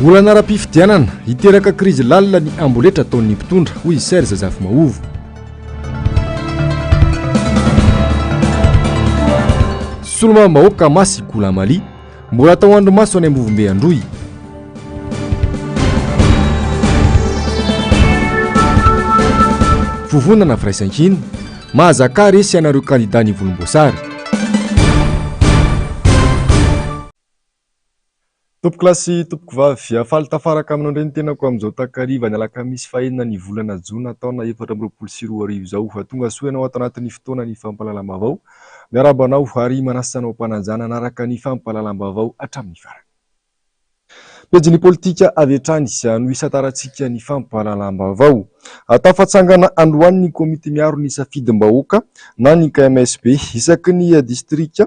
olana ara-pifidianana hiteraka krizy lalina ny amboletra ataon'ny mpitondra hoy Serge Zafimaovo. Solombaoka Masy Golamali mbola atao andro maso any Ambovombe Androy. Vovonana firaisan-kina mahazaka resy anareo kandida ny volomboasary. Tompoko lasy tompoko vavy afaly tafaraka aminao ndreny tenako amin'izao takariva ny alakamisy fahenina ny volana Jona taona 2024 izao fa tonga soa ianao ato anatin'ny fotoana ny fampahalalam-baovao miarabanao ary manasanao mpanajana anaraka ny fampahalalam-baovao hatramin'ny farany. Pejy ny politika avy hatrany no isataratsika ny fampahalalam-baovao. Tafatsangana androany ny komite miaro ny safidim-bahoaka na ny KMSB isaky ny distrika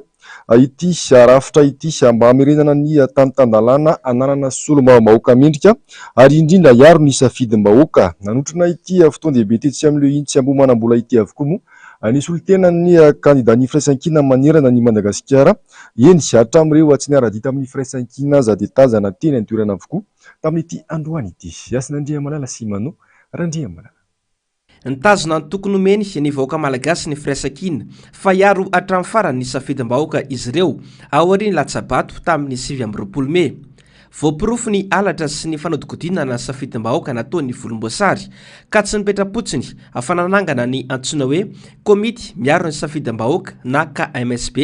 ity rafitra ity mba hamerenana ny tanitandalana ananana solombaoka mendrika ary indrindra iaro ny safidim-bahoaka. Nanotrona ity fotoan-dehibe tetsy amin'ileo intsy ambomanam-bola ity avokoa moa nisy olon-tenan'ny kandida ny firaisan-kina manerana ny Madagasikara eny hatramin'ireo tsy niara-dita amin'ny firaisan-kina za dia tazana teny an-toerana avokoa tamin'ity androany ity. Asin'Andria Malala sy Mano Randria Malala. Nitazona ny tokony omeny ny vahoaka malagasy ny firaisan-kina fa iaro hatramin'ny farany ny safidim-bahoaka izy ireo aorian'ny latsabato tamin'ny 7 Mey. Voapirofo ny alatra sy ny fanodikodinana na safidim-bahoaka nataon'ny volomboasary ka tsy nipetrapotsiny afananangana ny antsoina hoe komity miaro ny safidim-bahoaka na KMSB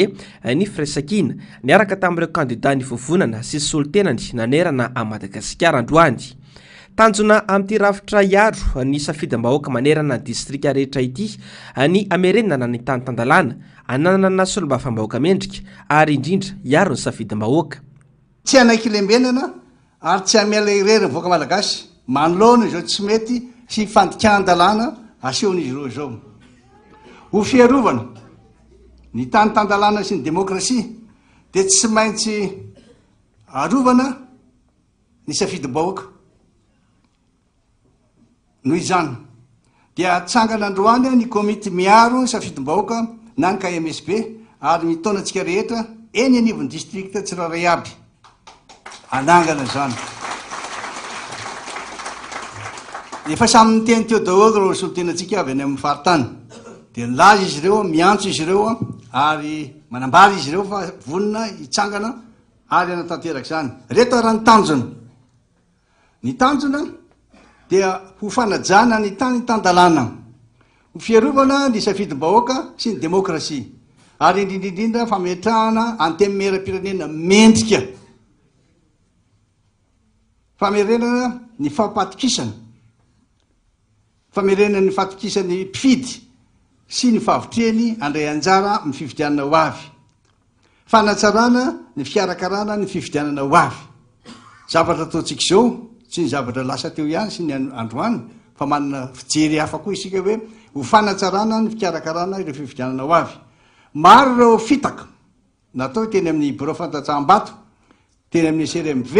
ny firaisan-kina niaraka tamin'ireo kandida ny vovonana sy solitenany nanerana a Madagasikara androany. Tanjona amin'ity rafitra iaro ny safidim-bahoaka manerana ny distrika rehetra ity ny amerenana ny tanitandalana ananana solombavam-bahoaka mendrika ary indrindra iaro ny safidim-bahoaka. Tsy anaikilembenana ary tsy amiala irery ny voaka malagasy manoloana izao tsy mety sy fandikan-dalana asehon'izy ireo izao. Ho fiarovana ny tanitandalana sy ny demokrasia dia tsy maintsy arovana ny safidim-bahoaka. Noho izany dia tsangana androany ny komity miaro safidim-bahoaka na ny KMSB ary mitona antsika rehetra eny anivon'ny distrikta tsiraray aby anangana zany. Efa samy miteny teo daholo reo solitenantsika avy any amin'ny faritany dia nilaza izy ireo miantso izy ireo ary manambara izy ireo fa vonona hitsangana ary anatanteraka zany. Reto ara ny tanjona. Ny tanjona dia ho fanajana ny tany tandalana, ho fiarovana ny safidim-bahoaka sy ny demokrasia ary indrindrindrindra fametrahana antemimera-pirenena mendrika, famerenana ny fampatokisana, famerenana ny fatokisany mpifidy sy ny favotreny andray anjara amin'ny fifidianana ho avy, fanatsarana ny fikarakarana ny fifidianana ho avy. Zavatra ataontsika izao tsy ny zavatra lasa teo ihany sy ny androany fa manana fijery hafa koa isika hoe ho fanatsarana ny fikarakarana ireo fifidianana ho avy. Maro ireo fitaka natao teny amin'ny bureau fantatsaham-bato, teny amin'ny CRMV,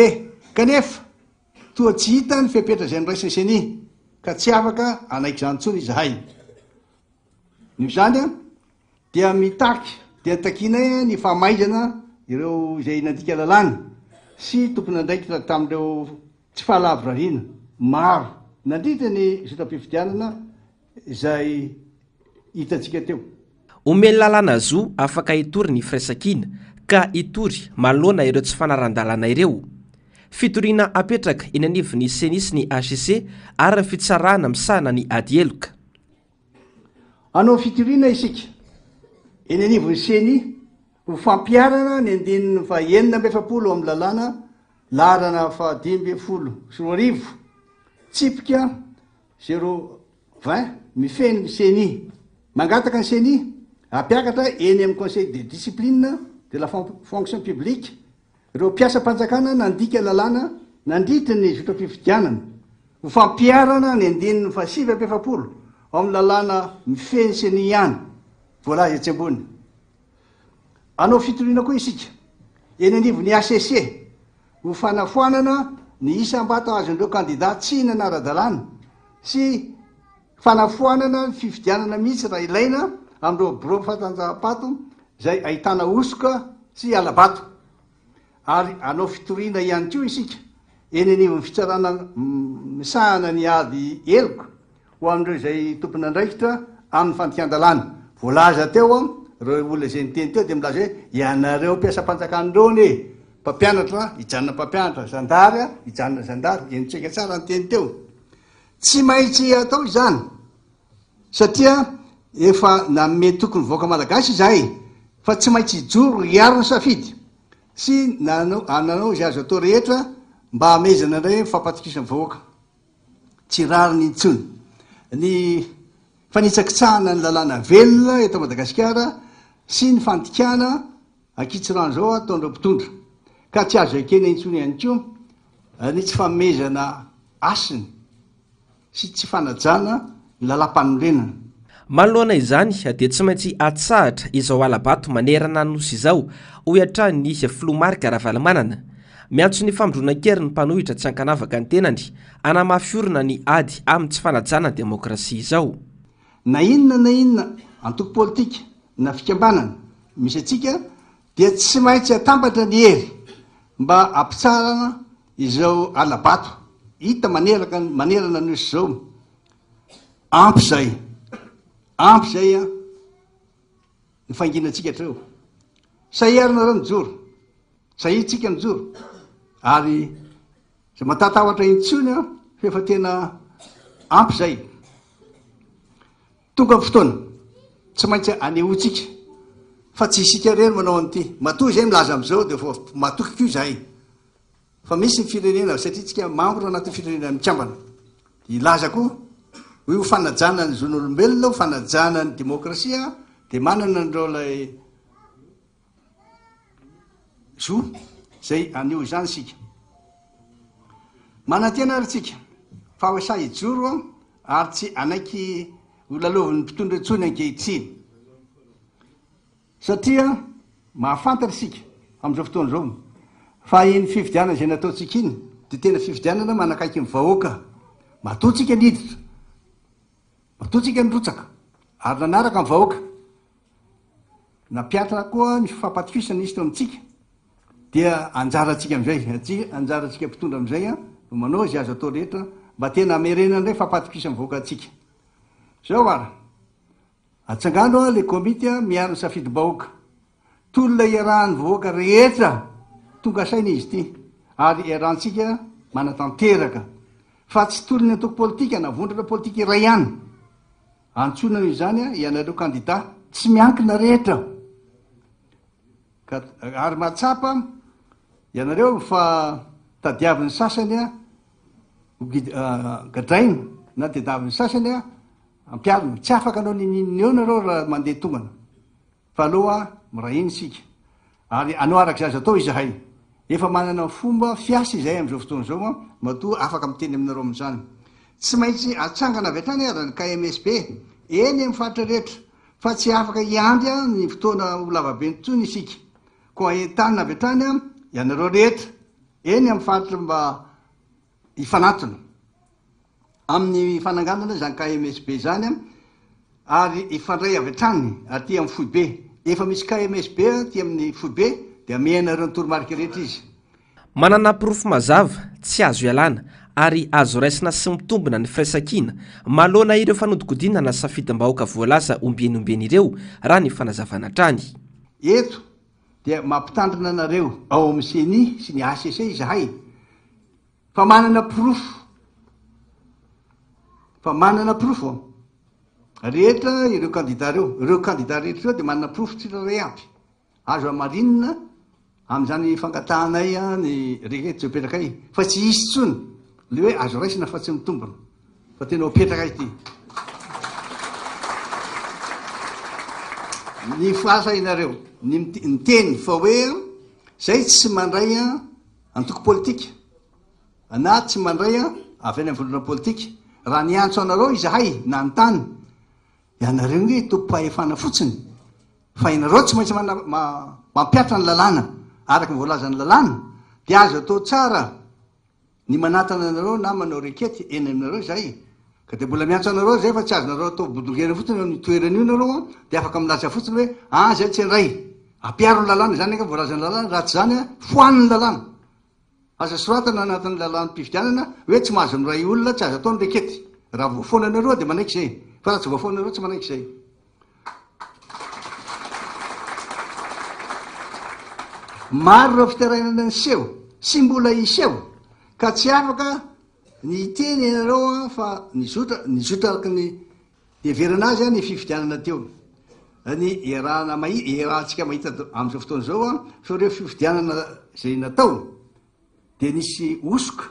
kanefa toa tsy hita ny fepetra izay niraisany seny ka tsy afaka anaiky izany intsony izahay. Noho izany dia mitaky dia takinay ny fahamaizana ireo izay nandika lalàny sy tompony andraikitra tamin'ireo tsy fahalavorahina maro nandritra ny zotam-pifidianana izay hitantsika teo. Omeny lalàna zo afaka hitory ny firaisan-kina ka hitory manoloana ireo tsy fanaran-dalàna ireo. Fitoriana apetraka eny anivon'ny senisy ny ACC ary fitsarana misana ny ady eloka. Anao fitoriana isika eny anivon'ny seny ho fampiarana ny 970 amin'ny lalàna larana 510 sy 1000 tsipika 020 mifeny ny seny mangataka ny seny ampiakatra eny amin'ny conseil de discipline de la fonction publique. Ireo mpiasa-panjakana nandika lalàna nandritra ny zotam-pifidianana ho fampiarana ny 970 amin'ny lalàna mifeny seny ihany voalaza etsy ambony. Anao fitoriana koa isika eny anivon'ny ACC ho fanafoanana ny isam-bato azon'ireo kandida tsy nanara-dalàna sy fanafoanana ny fifidianana mihitsy raha ilaina amin'ireo bureau fatanjaham-bato izay ahitana osoka sy alabato. Ary anao fitoriana ihany koa isika eny anivon'ny fitsarana misahana ny ady eloko ho amin'ireo izay tompony andraikitra amin'ny fandikan-dalàna. Voalaza teo a reo olona zay nyteny teo de milaza hoe ianareo mpiasa-panjakandrony mpampianatra ijanona mpampianatra, zandary a ijanona zandary, enitsika tsara nyteny teo. Tsy maintsy atao izany satria efa naome tokony voaka malagasy izahay, fa tsy maintsy ijoro hiaro ny safidy sy nanao izay azo atao rehetra mba hamezana indray fampatikisany vahoaka. Tsy rariny intsony ny fanitsakitsahana ny lalàna velona eto Madagasikara sy ny fandikana ankitsirano zao ataon'ireo mpitondra, ka tsy azo ekena intsony ihany koa ny tsy famezana asiny sy tsy fanajana ny lalam-panorenana. manoloana izany dia tsy maintsy atsahatra izao alabato manerana nosy izao ohatra ny filomarika Ravalomanana. Miantso ny famindronan-kery ny mpanohitra tsy hankanavaka ny tenany anamafiorina ny ady amin'ny tsy fanajana demokrasia izao. Na inona antoko politika na fikambanana misy atsika dia tsy maintsy atambatra ny hery mba ampitsarana izao alabato hita manerana nosy izao. Ampy zay a ny fanginantsika hatreo, sahiarina mijoro, sahitsika mijoro, ary zay matatahotra intsony a fefa tena ampy zay. Tonga ny fotoana tsy maintsy anehoantsika fa tsy isika reny manao an'ity, matoy zay milaza am'izao de vo matoky koa zahay, fa misy ny firenena satria tsika membre anatin'ny firenena mikambana, ilaza koa hoe ho fanajana ny zon'olombelona, ho fanajana ny demokrasia, de manana andreo lay zo zay anio izany sika. Manantena ary tsika fa ho sa hijoro ary tsy anaiky olalaovan'ny mpitondra intsony ankehitriny, satria mahafantatra sika am'izao fotoana zao fa iny fifidianana zay nataotsika iny de tena fifidianana manakaiky ny vahoaka. Matotsika niditra, matotsika nirotsaka ary nanaraka ny vahoaka, napiatra koa ny fampatikisana izy teo amintsika, dia anjaratsika am'izay, anjaratsika mpitondra am'izay a no manao izay azo atao rehetra mba tena amerena indray fampatikisana vahoaka atsika. Zao ara atsangano a le komity a miaro ny safidy-bahoaka, tolona iarahan'ny vahoaka rehetra tonga saina izy ity, ary iarahantsika manatanteraka fa tsy tolony antoko politika na vondrana politika iray ihany. Antsona izany a ianareo kandida tsy miankina rehetra, ary mahatsapa ianareo fa tadiavin'ny sasany a gadraina na tadiavin'ny sasany a ampiarina, tsy afaka anao nineo nareo raha mandeha tongana, fa aloha mirahiny sika ary anao arak' izay azo atao izahay. Efa manana fomba fiasa izay am'izao fotoana zao a matoa afaka miteny aminareo am'izany. Tsy maintsy atsangana avy hatrany ary ny KMSP eny amin'ny faritra rehetra, fa tsy afaka iandry a ny fotoana ho lavabe nitsony isika, koa entanina avy hatrany a ianareo rehetra eny amin'ny faritra mba hifanatona amin'ny fananganana zany KMSP zany a, ary ifandray avy hatrany aty amin'ny foibe. Efa misy KMSP aty amin'ny foibe de amenareo ny toromarika rehetra izy. Manana pirofo mazava tsy azo ialana ary azo raisina sy mitombina ny firaisan-kina maloana ireo fanodikodinana safidim-bahoaka voalaza ombenombeny ireo raha ny fanazavana trany. Eto dia mampitandrina anareo ao amin'ny CENI sy ny ACC izahay fa manana pirofo rehetra ireo kandida ireo kandida rehetra reo de manana pirofo tsirairay aby azo amarinina am'izany fangatahanay ny rehetra zay petrakay, fa tsy isy tsony le hoe azo raisina fa tsy mitombona, fa tena petraka ity. Ny fasa inareo ny teny fa hoe zay tsy mandray antoko politika na tsy mandray avy any am'vondrona politika, raha niantso anareo izahay na ny tany ianareo hoe tompo-pahefana fotsiny, fa inareo tsy maintsy mampiatra ny lalàna araky ny voalazany lalàna, de azo atao tsara ny manatana anareo na manao rekety eny aminareo zay, ka de mbola miantso anareo zay fa tsy azonareo atao bodongena fotsiny ny toeran'io nareo de afaka milaza fotsiny hoe zay tsy ray ampiaro ny lalàna zany ka voalazany lalàna, raha tsy zany foaniny lalàna. asa soratana anatin'ny lalàn'ny mpividianana hoe tsy mahazo miray olona tsy azo atao ny rekety raha voafoananareo dia manaiky izay fa raha tsy voafoanareo tsy manaiky izay maro reo fitarainana ny seho sy mbola iseho ka tsy afaka ny teny ianareo fa nizotraky ny everana azy ny fividianana teo ny erahantsika mahita amin'izao fotoana zao a fa reo fividianana zay natao dia nisy osoka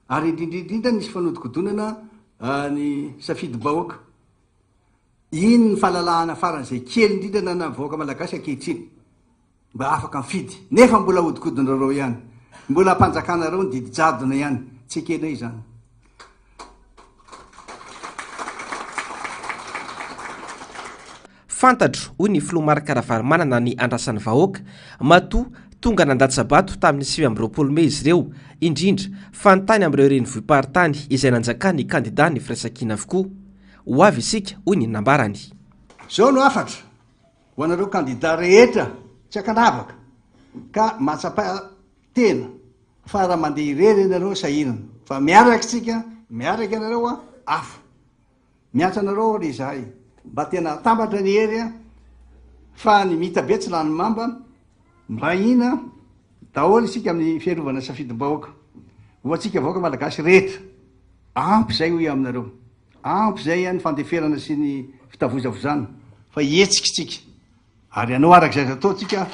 ary indrindrindrindra nisy fanodikodonana ny safidy-bahoaka iny ny fahalalahana faran'izay kely indrindra na vahoaka malagasy ankehitriny mba afaka mifidy nefa mbola hodikodinareo ihany mbola hampanjakanareo ny didijadona ihany tsy ekena zany fantatro hoy ny filomarakaravarimanana ny andrasan'ny vahoaka matoa tonga nandatsabato tamin'ny 20 Mey izy ireo indrindra fanontany amin'ireo renivohim-paritany izay nanjaka ny kandida ny firaisan-kina avokoa ho avy isika hoy ny nambarany zao no afatra ho anareo kandida rehetra tsy akanavaka ka matsapa tena fa raha mandeha irery ianareo sahinana fa miaraky tsika miaraky ianareo a afa miatsa anareo ry zahay mba tena tambatra ny hery a fa ny mita be tsy lany mamba mirahina daholo isika amin'ny fiarovana safidy-bahoaka ho atsika vahoaka malagasy rehetra ampy zay hoy aminareo ampy zay ny fandeferana sy ny fitavozavozana fa hetsikitsika ary anao arak' zay ataotsika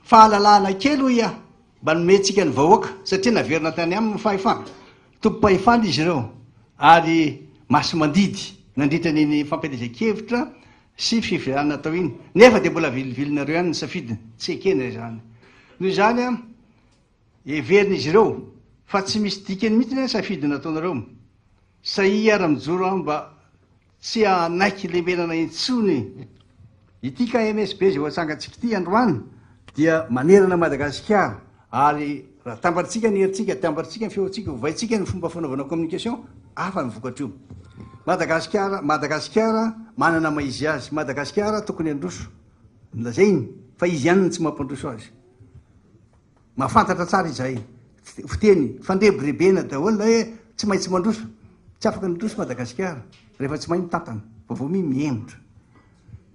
fahalalahana kely hoy a mba nometsika ny vahoaka satria naverina tany aminy fahefana tompo-pahefana izy ireo ary masy mandidy nandritra niny fampielezan-kevitra sy fiviana tao iny nefa dia mbola vilivilinareo ihany ny safidy tsy ekena zany noho zany a everin'izy ireo fa tsy misy dikany mihitsy safidy nataonareo saia ara-mijoro a mba tsy anaiky lemenana intsony ity ka MSB zay ho atsangatsika ity androany dia manerana Madagasikara ary raha tambaritsika ny heritsika tambaritsika ny feotsika hovaitsika ny fomba fanaovana communication afa ny vokatra io Madagasikara manana maizy azy Madagasikara tokony androso lazainy fa izy ihany tsy mampandroso azy mahafantatra tsara izay fiteny fandrebirebena daholo hoe tsy maintsy mandroso tsy afaka nandroso Madagasikara rehefa tsy mahay mitantana vavomi miemotra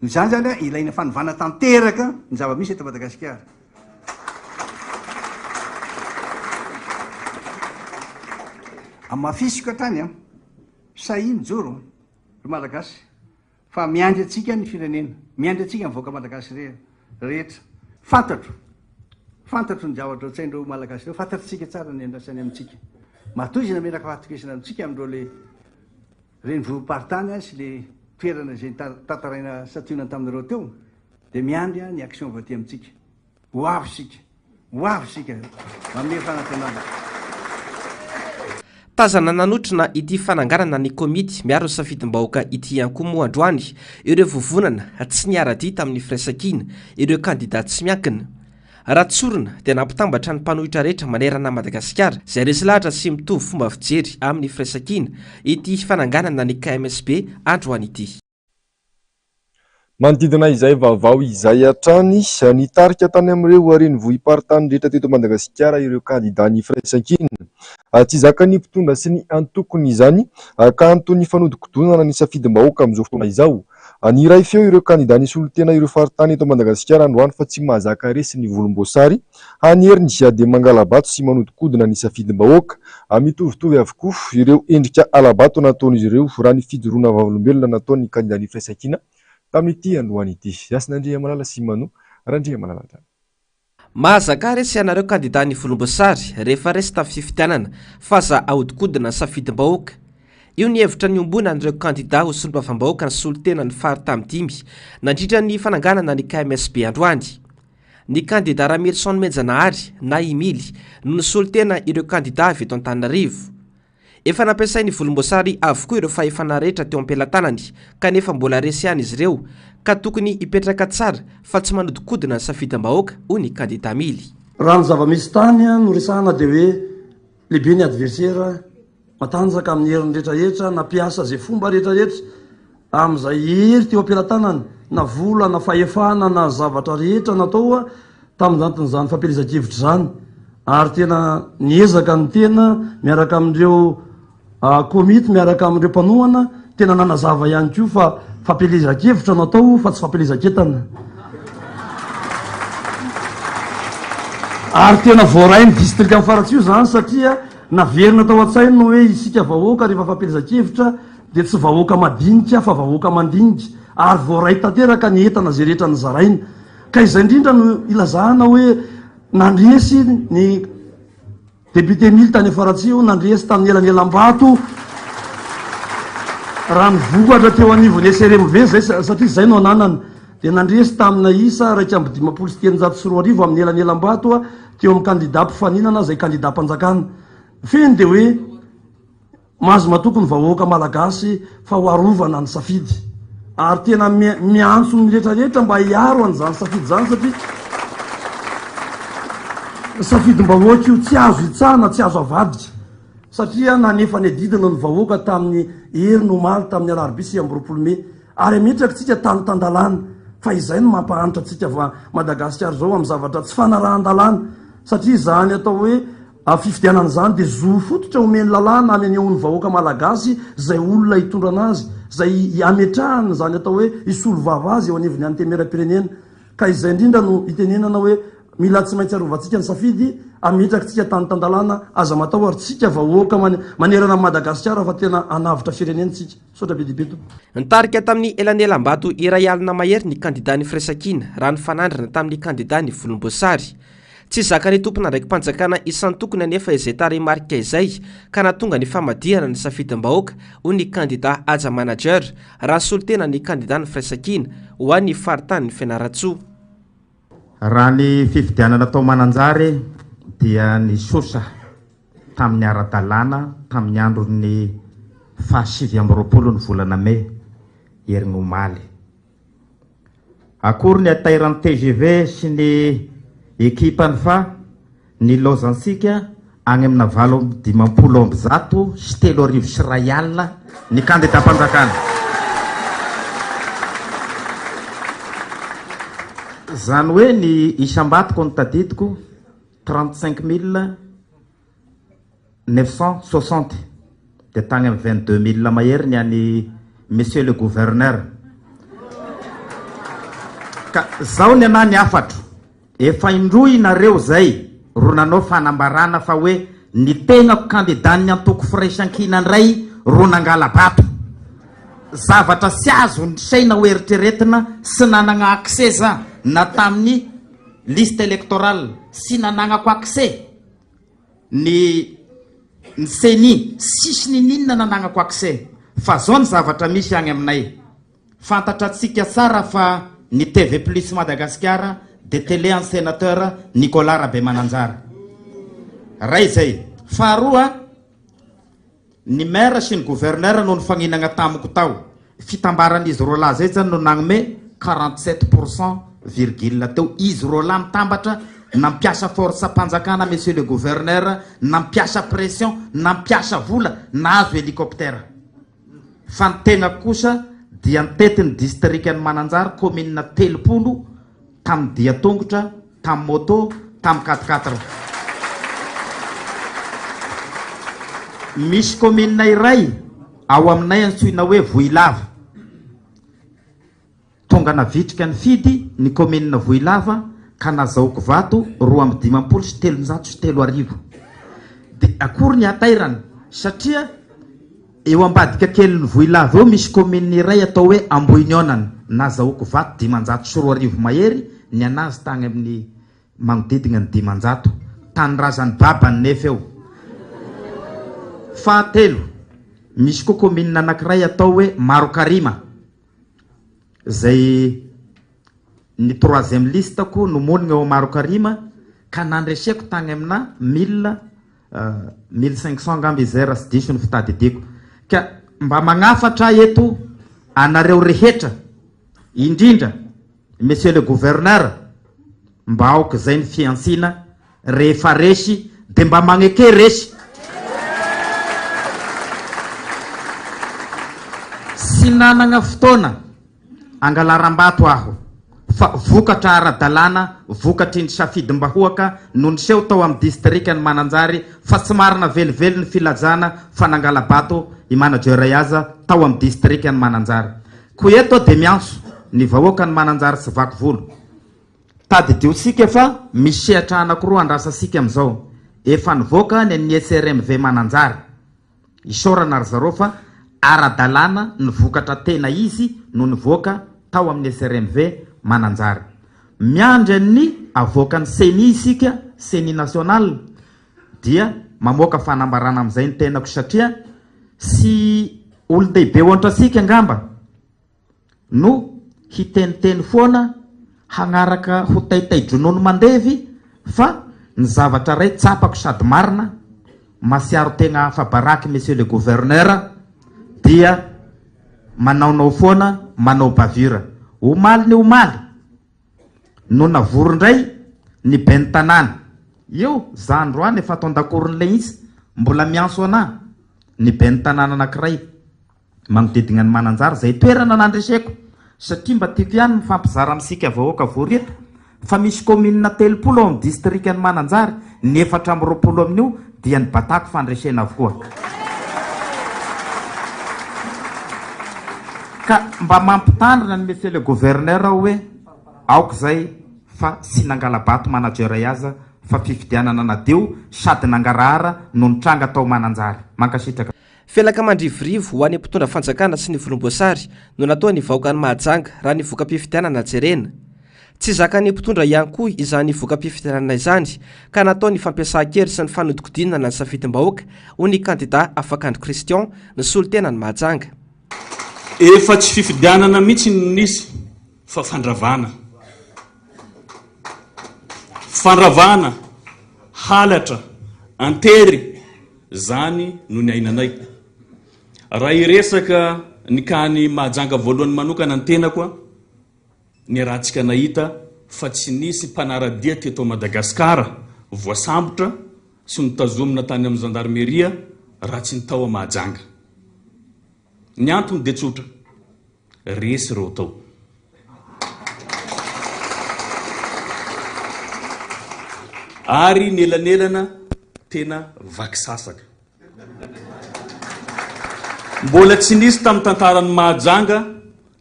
no zany zany a ilaina fanovana tanteraka ny zava-misy eto Madagasikara amafisika trany a sahi mijoro ry malagasy fa miandry atsika ny firenena miandry atsika mivoaka malagasy rehetra fantatro ny zavatra otsaindreo malagasy reo fantatritsika tsara ny andrasany amintsika matoy izy nameraka fahatokesana amintsika amindreo le renivohim-paritany sy le toerana zay tantaraina sationana taminareo teo dia miandry a ny action voaty amintsika ho avy sika manome fanantenana tazana nanotrina ity fananganana ny komity miaro ny safidim-bahoaka ity ihany koa moa androany ireo vovonana tsy niara-dia tamin'ny firaisan-kina ireo kandida tsy miankina raha tsorona dia nampitambatra ny mpanohitra rehetra manerana Madagasikara izay resy lahatra sy mitovy fomba fijery amin'ny firaisan-kina ity fananganana ny KMSB androany ity manodidina izay vaovao izay hatrany nitarika tany amin'ireo renivohim-paritany rehetra teto Madagasikara ireo kandida ny firaisan-kina tsy zakany mpitondra sy ny antokony izany ka antony fanodikodonana ny safidim-bahoaka amin'izao fotoana izao ny iray feo ireo kandida ny solotena ireo faritany eto Madagasikara androany fa tsy mahazaka resy ny volomboasary hanyheriny ziady mangalabato sy manodikodina ny safidim-bahoaka mitovitovy avokoa ireo endrika alabato nataon'izy ireo raha ny fijoroana vavolombelona nataon'ny kandida ny firaisan-kina tamin'ity androany ity Yasinandria Malala sy Mano Randria Malala mahazaka resy ianareo kandida ny volomboasary rehefa resy tamin'ny fifidianana fa aza ahodikodina ny safidim-bahoaka io ny hevitra ny ombona n'ireo kandida ho solom-bavambahoaka ny solotena ny faritamy nandritra ny fananganana ny KMSB androany ny kandida Ramirson Menjanahary na Imily no ny solotena ireo kandida avy eto Antananarivo efa nampiasainy volomboasary avokoa ireo fahefana rehetra teo am-pelatanany kanefa mbola resy ihany izy ireo ka tokony hipetraka tsara fa tsy manodikodina ny safidim-bahoaka hoy ny kandida Mily raha ny zava-misy tany no resahana dia hoe lehibe ny adversaire matanjaka amin'ny heriny rehetrarehetra nampiasa zay fomba rehetrarehetra amin'izay hery teo am-pilatanany na vola na fahefana na zavatra rehetra nataoa tamin'anton'izany fampielezan-kevitra zany ary tena niezaka ny tena miaraka amin'ireo komity miaraka amin'ireo mpanohana tena nanazava ihany ko fa fampielezan-kevitra natao fa tsy fampielezan-ketana ary tena voaray ny distrika amin'ny faratsy io zany satria naverina tao an-tsainy no hoe isika vahoaka rehefa fampielezan-kevitra dia tsy vahoaka madinika fa vahoaka mandinika ary voaray tanteraka ny entana zay rehetra nyzaraina ka izay indrindra no ilazahana hoe nandresy ny député mily tany faratsy io nandresy tamin'ny elanelam-bato raha mivokatra teo anivony SRMV zay satria zay no ananany dia nandresy tamina isa raika amby 524 amin'ny elanelam-bato teo amin'ny candidat mpifaninana zay candidat mpanjakana feny dia hoe mahazo matokony vahoaka malagasy fa hoarovana ny safidy ary tena miantso ny rehetrarehetra mba hiaro an'izany safidy zany satria safidy mba hoaka io tsy azo hitsahana tsy azo avadika satria nanefa ny adidina ny vahoaka tamin'ny hery nomaly tamin'ny alarobisy amby 20 Mai ary ametraka tsika tany tandalana fa izay no mampahanitra atsika va Madagasikara zao amin'ny zavatra tsy fanarahan-dalàna satria zany atao hoe fifidianana zany dia zo fototra omeny lalàna ameneon'ny vahoaka malagasy zay olona hitondra anazy zay ametrahany zany atao hoe isolo vava azy eo anivony any temeram-pirenena ka izay indrindra no hitenenana hoe mila tsy maintsy arovantsika ny safidy ametraka tsika tany tandalàna aza matao ary tsika vahoaka manerana Madagasikara fa tena anavitra firenentsika sotra be dibe to nitarika tamin'ny elanelam-bato iray alina mahery ny kandidat ny Firesakina raha ny fanandrana tamin'ny kandidat ny Volomboasary tsy zaka ny tompona ndraiky mpanjakana isan'ny tokony anefa izay tarehimarika izay ka natonga ny famadihana ny safidim-bahoaka ho ny kandidat aja manager raha solitena ny kandidat ny Firesakina ho an'ny faritany ny Fianaratsoa. Raha ny fifidianana tao Mananjary dia ny sosa tamin'ny ara-dalàna tamin'ny andron'ny 27 ny volana Mai heriny omaly. Akory ny atairan'ny TGV sy ny ekipany fa ny lozansika agny amina 80 sy 3 sy ray alina ny kandidat mpanjakana. Zany hoe ny isam-batoko ny tadidiko 35 960 dia tagny amin'ny 22 000 mahery ny any monsieur le gouverneur ka zao ny ana ny afatro efa indroy nareo zay ro nanao fanambarana fa hoe ny tegnako kandidat ny antoko Firaisankina ndray ro nangala-bato zavatra sy azo ny saina ho eritreretina sy nanagna accès za na tamin'ny liste électorale sy nanagnako accès ny seni sisy ninina nanagnako accès fa zao ny zavatra misy agny aminay fantatra atsika tsara fa ny TV Plus Madagasikara de télé en sénateur Nicolas Rabe Mananjary ray zay faharoa ny maire sy ny gouverneur no ny faninagna tamiko tao fitambaran'izy roa lahy zay zany no nagnome 47% teo izy roa lahy mitambatra nampiasa force mpanjakana monsieur le gouverneur nampiasa pression nampiasa vola nahazo hélicoptère fa ny tena kosa dia nitetin'ny district ny Mananjary commune 30 tamin'ny dia tongotra tamin'ny moto tamin'ny 4x4 misy commune iray ao aminay antsoina hoe Voilava tonga navitrika ny fidy ny commune Voilava ka nazahoako vato 250 sy 300 sy 3,000 dia akory ny atairany satria eo ambadika kely ny Voilava eo misy commune iray atao hoe Amboinionana nazahoako vato 500 sy 2,000 mahery ny anazy tagny amin'ny manodidina ny 500 tany razany babany nefa eo. Fahatelo misy koa commune anankiray atao hoe Marokarima zay ny 3e liste ko no monigna ao Marokarima ka nandreseko tagny amina 1500 ngamby izay raha sy diso ny fitadidiko ka mba magnafatra eto anareo rehetra indrindra monsieur le gouverneur mba aoka zay ny fiantsina rehefa resy de mba magneke resy tsy nanagna fotoana angalaram-bato aho fa vokatra ara-dalàna vokatra indry safidim-bahoaka no niseho tao amin'ny distrikany Mananjary fa tsy marina velively ny filajana fa nangala-bato i manager aza tao amin'ny distrikany Mananjary. Ko eto dia miantso ny vahoaka ny Mananjary sy vaky volo. Tadidiosika fa misy sehatra anankiroa andrasasika amin'izao. Efa nivoaka ny an'ny SRMV Mananjary. Isorana ry zareo fa ara-dalàna ny vokatra tena izy no nivoaka tao amin'ny SRMV Mananjary. Miandry ny avoakany CENI isika, CENI national, dia mamoaka fanambarana amin'izay ny tenako satria sy olon-dehibe oantrasika angamba no hiteniteny foana hagnaraka ho taitaidronono mandevy fa ny zavatra ray tsapako sady marina masiaro tegna hafa baraky monsieur le gouverneur dia manaonao foana manao bavira omaly ny omaly no navoron-dray ny ben'ny tanàna io zandroany efa atao an-dakoron'ilay izy mbola mianso ana ny ben'ny tanàna anankiray manodidina ny Mananjary zay toerana nandreseko satria mba tiako ihany mifampizara amintsika vahoaka voreto fa misy commune 30 ao amin'ny distrikany Mananjary ny 420 amin'io dia ny batako fandresena avokoa. Ka mba mampitandrina ny monsieur le gouverneur hoe aoko zay fa sy nangala-bato manager aza fa fifidianana nadio sady nangarahara no nitranga tao Mananjary. Mankasitraka. Felaka mandrivorivo ho any mpitondra fanjakana sy ny volomboasary no natao ny vahoaka ny Mahajanga raha ny voka-pifidianana jerena. Tsy zaka ny mpitondra ihany koa izany voka-pifidianana izany ka natao ny fampiasa-kery sy ny fanodikodinana ny safidim-bahoaka ho ny kandida Afakandro Christian ny solotena ny Mahajanga. Efa tsy fifidianana mihitsy no nisy fa fandravana halatra antery zany no ny ainanay raha iresaka ny kany Mahajanga voalohany manokana ny tena koa ny rahantsika nahita fa tsy nisy mpanaradia teto Madagasikara voasambotra sy nitazomina tany amin'ny gendarmeria raha tsy nitao Mahajanga. Ny antony dia tsotra resy reo tao. Ary nelanelana tena vakisasaka. Mbola tsy nisy tamin'ny tantaran'ny Mahajanga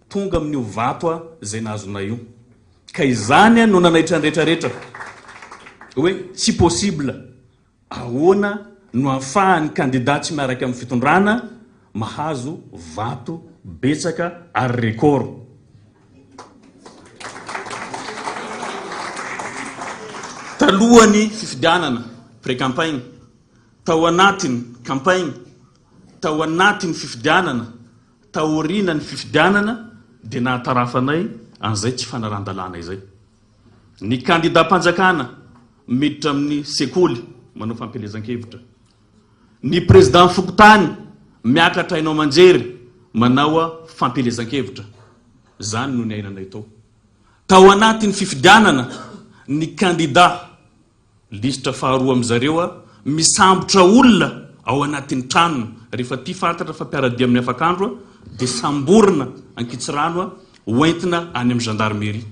tonga amin'io vato zay nazona io. Ka izany no nanaitra ny rehetrarehetra hoe tsy possible ahoana no ahafahan'ny kandidat tsy miaraka amin'ny fitondrana mahazo vato betsaka ary record. Talohany fifidianana pré-campagne, tao anatiny campagne, tao anatiny fifidianana, taorianany fifidianana dia nahatarafanay an'izay tsy fanaran-dalàna izay. Ny candidat mpanjakana miditra amin'ny sekoly manao fampelezan-kevitra. Ny président Fokotany miakatra hainao manjery manao fampelezan-kevitra. Zany no ny ainanay tao. Tao anatiny fifidianana ny candidat listra faharoa amin'izareo misambotra olona ao anatin'ny tranony rehefa tia fantatra fa mpiaradia amin'ny Afakandro dia samborina ankitsirano hoentina any amin'ny gendarmerie.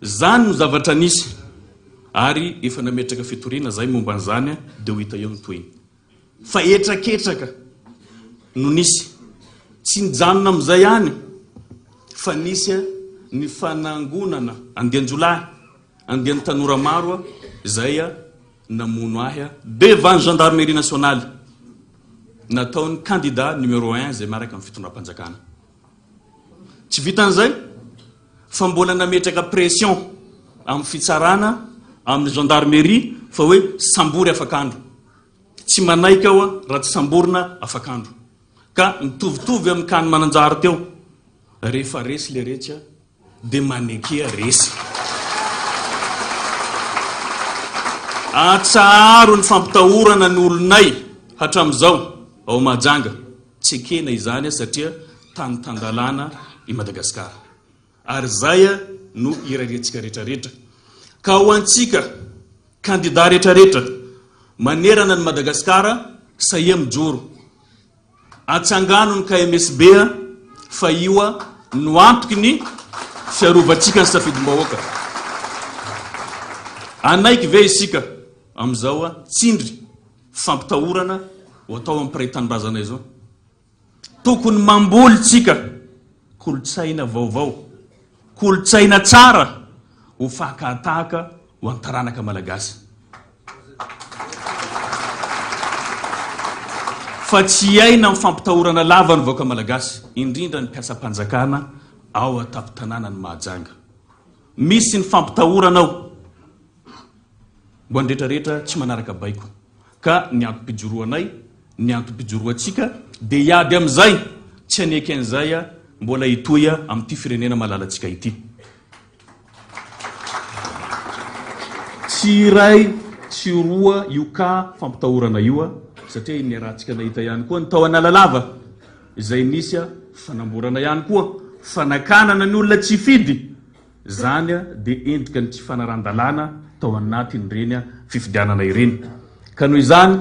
Zany no zavatra nisy ary efa nametraka fitoriana zay momba an'izany dia ho hita eo ny toeny. Fa etraketraka no nisy tsy nijanona amin'izay ihany fa nisy ny fanangonana andian-jolahy andian'ny tanora maro zay namono ahy devant ny gendarmerie nationale nataony candidat numéro 1 zay miaraka amin'ny fitondram-panjakana. Tsy vitan'izay fa mbola nametraka pression amin'ny fitsarana amin'ny gendarmerie fa hoe sambory Afakandro. Tsy manaika raha tsy samborina Afakandro. Ka mitovitovy amin'ny kany Mananjary teo rehefa resy le rehetra dia manekea resy. Atsaharo ny fampitahorana ny olonay hatramin'izao ao Mahajanga. Tsy ekena izany satria tany tandalàna i Madagasikara. Ary zay no irarentsika rehetrarehetra. Ka ho antsika candidat rehetrarehetra manerana ny Madagasikara saia mijoro. atsangano ny KMSB fa io no antoky ny fiarovantsika ny safidim-bahoaka. Anaiky ve isika amizao tsindry fampitahorana ho atao amin'ny mpiray-tanindrazana izao. Tokony mamboly tsika kolotsaina vaovao, kolotsaina tsara ho fakatahaka ho antaranaka malagasy. Fa tsy aina amin'ny fampitahorana lava ny vahoaka malagasy, indrindra ny mpiasam-panjakana ao atapy-tanàna ny Mahajanga. Misy ny fampitahorana ao mbo andretrarehetra tsy manaraka baiko, ka ny antom-pijoroanay, ny antom-pijoroantsika dia hiady amin'izay tsy aneky an'izay mbola hitohy amin'ity firenena malalatsika ity. Tsy iray tsy roa io ka fampitahorana io, satria ny rahantsika nahita ihany koa ny tao analalava izay nisy fanamborana ihany koa fanakanana ny olona tsy fidy, zany dia endrika ny tsy fanaran-dalàna tao anatin'ireny fifidianana ireny. Ka noho izany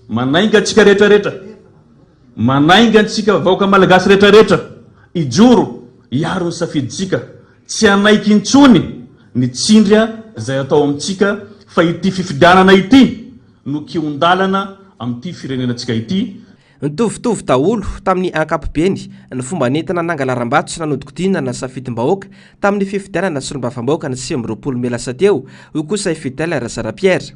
manainga antsika rehetrarehetra, manainga antsika vahoaka malagasy rehetrarehetra ijoro hiaro ny safiditsika, tsy anaiky intsony ny tsindry izay atao amintsika, fa ity fifidianana ity no kiondalana amin'ity firenenantsika ity. Nitovitovy daholo tamin'ny ankapobeny ny fomba nentina nangalaram-bato sy nanodikodinana na safidim-bahoaka tamin'ny fifidianana sy rombavambahoaka ny 20 Mey lasa teo, io kosa Fidèle Razarapierre.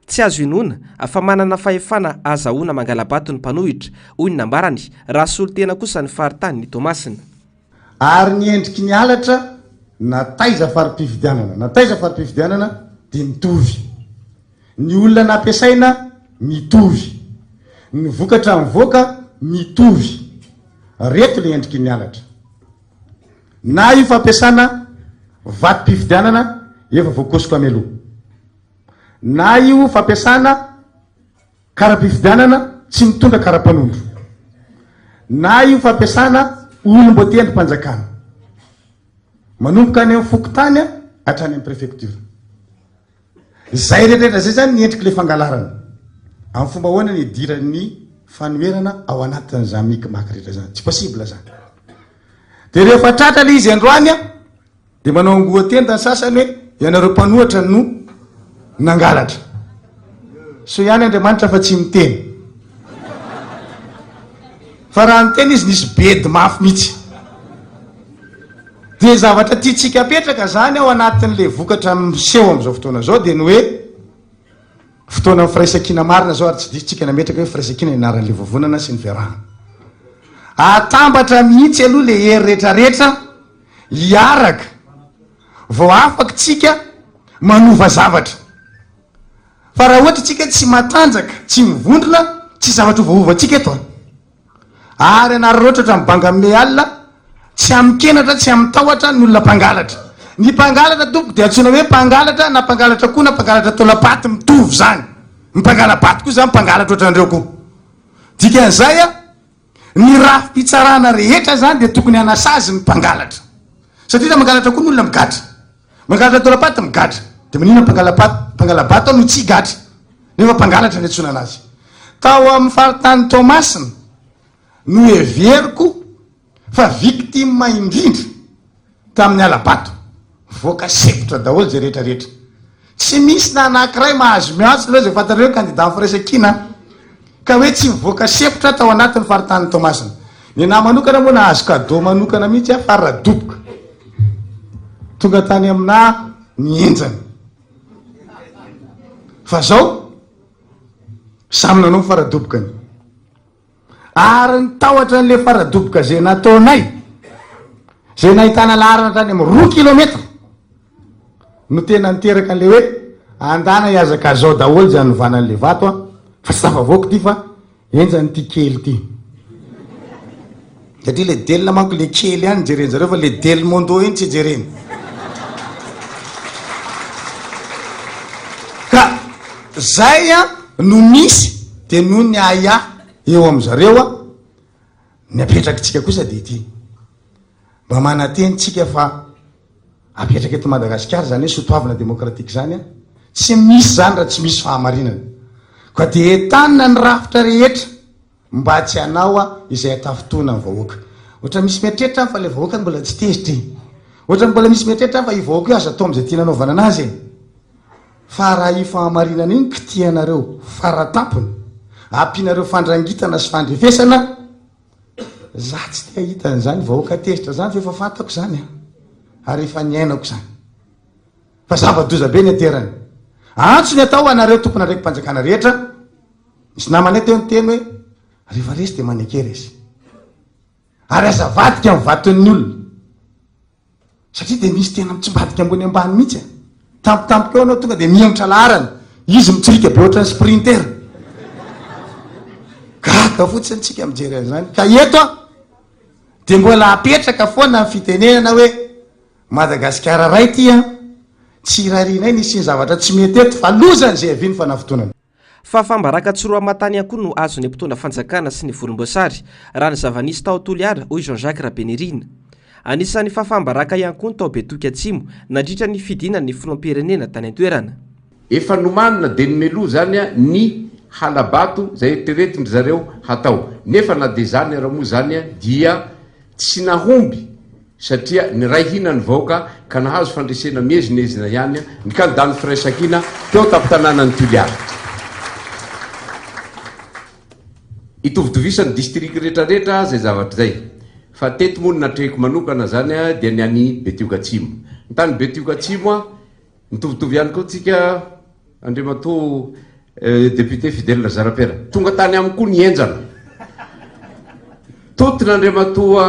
Tsy azo inona fa manana fahefana azahoana mangala-bato ny mpanohitra, hoy ny nambarany raha solotena kosa ny faritany ny Tomasina. Ary ny endriky ny alatra na taiza farim-pifidianana, na taiza farim-pifidianana dia mitovy, ny olona nampiasaina mitovy, ny vokatra mivoaka mitovy, reto le endriky ny alatra. Na io fampiasana vatom-pifidianana efa voakosiko ameloha, na io fampiasana kara-pifidianana tsy mitondra kara-panondro, na io fampiasana olom-boatendry mpanjakana, manomboka any amin'ny fokotany hatrany amin'ny préfecture. Zay rehetrarehetra zay zany ny endriky le fangalarana. Amin'ny fomba hoana ny idiran'ny fanoerana ao anatin'izany mikimaky rehetra zany, tsy possible zany. Dia rehefa tratra le izy androany dia manao angoatenda ny sasany hoe ianareo mpanohatra no nangalatra. So ihany Andriamanitra fa tsy miteny, fa raha miteny izy nisy bedy mafy mihitsy. Dia zavatra tiatsika apetraka zany ao anatin'le vokatra miseho amin'izao fotoana zao dia ny hoe fotoana firaisan-kina marina zao, ary tsy disitsika nametraka hoe firaisan-kina inaran'le vovonana sy ny fiarahana. Atambatra mihitsy aloha le hery rehetrarehetra hiaraka vao afaka tsika manova zavatra. Fa raha ohatra tsika tsy matanjaka, tsy mivondrona, tsy zavatra vovaova tsika eto. Ary anararoatra otra mibanga amin'ny alina, tsy amikenatra, tsy amitahotra ny olona mpangalatra. Ny mpangalatra tompoko dia antsoina hoe mpangalatra, na mpangalatra koa na mpangalatra tolapaty mitovy zany. Mpangalapaty koa zany mpangalatra ohatran'ireo koa. Dikan'izay ny rafi-pitsarana rehetra zany dia tokony hanasazy ny mpangalatra. Satria mangalatra koa ny olona migatra, mangalatra tolapaty migatra, dia manina mpangalabato no tsy gatra, nefa mpangalatra ny antsona anazy. Tao amin'ny faritany Tomasina no heveriko fa victime indrindra tamin'ny alabato, voaka sepotra daholo zay rehetrarehetra. Tsy misy na anankiray mahazo miantso loha zay fantareo candidat amin'ny firaisan-kina ka hoe tsy mivoaka sepotra tao anatin'ny faritany Tomasina. Ny nahy manokana moa nahazo cadeau manokana mihitsy faradoboka tonga tany amina ny enjany. Fa zao samy nanao faradobokany, ary ny tahotra n'le faradoboka zay nataonay, zay nahitana laharana tany amin'ny 2 kilometra, no tena niteraka an'le hoe andana hiazaka zao daholo zay anovanan'le vato fa tsy tafavoaka ty fa enjany ty kely ty. Satria le delina manko le kely ihany jereny zareo fa le del mondo iny tsy jereny. Ka zay no misy dia noho ny aya eo amin'zareo ny apetraky tsika kosa dia ity mba manateny tsika fa apetraka eto Madagasikara zany hoe sotoavina demokratika zany tsy misy zany raha tsy misy fahamarinana. Ka dia entanina ny rafitra rehetra mba tsy anao izay atafotoana ny vahoaka ohatra misy miatrehitra fa le vahoaka mbola tsy tezitra ohatra mbola misy miatrehitra fa i vahoaka io aza atao am'izay tiana anaovana anazy fa raha ifahamarinana iny kitianareo faratampony ampinareo fandrangitana sy fandrefesana za tsy te hitan'zany vahoaka tezitra zany fefa fantako zany ary efa niainako zany fa zava-doza be ny aterany antso ny atao anareo tompona ndraiky mpanjakana rehetra misy namana teo ny teny hoe rehefa resy de manekery izy ary azavadika mivaton'ny olona satria de misy tena mitsombadika ambony ambany mihitsy tampotampoka eo anao tonga de mihemotra laharana izy mitsirika be ohatran'ny sprinter gaga fotsiny tsika mijery an'zany ka eto de mbola apetraka foana ny fitenenana hoe Madagasikara ray ty tsy rarianay nisy ny zavatra tsy mety eto fa lozany zay avy ny fanafotonana fa fambaraka tsoroamatany ihany koa no azony mpitondra fanjakana sy ny volomboasary raha ny zavanisy tao Toliara hoy Jean-Jacques Rabenirina. Anisan'ny fafambaraka ihany koa ny tao Betoky Atsimo nandritra ny fidinana ny filoam-pirenena tany an-toerana. Efa nomanina de nomelo zany ny halabato zay eritreretindry zareo hatao nefa na de zany raha moa zany dia tsy nahomby satria ny ray hina ny vahoaka ka nahazo fandresena mezinezina ihany ny kandidany Fraisakina teo tapitanànany Toliara. Itovitovisa ny district rehetrarehetra zay zavatra zay fa teto moa natrehiko manokana zany dia ny any Betioka Atsimo. Ny tany Betioka Atsimo mitovitovy ihany koa tsika Andriamato député Fidèle Lazarapera tonga tany aminy koa ny enjana totona Andriamato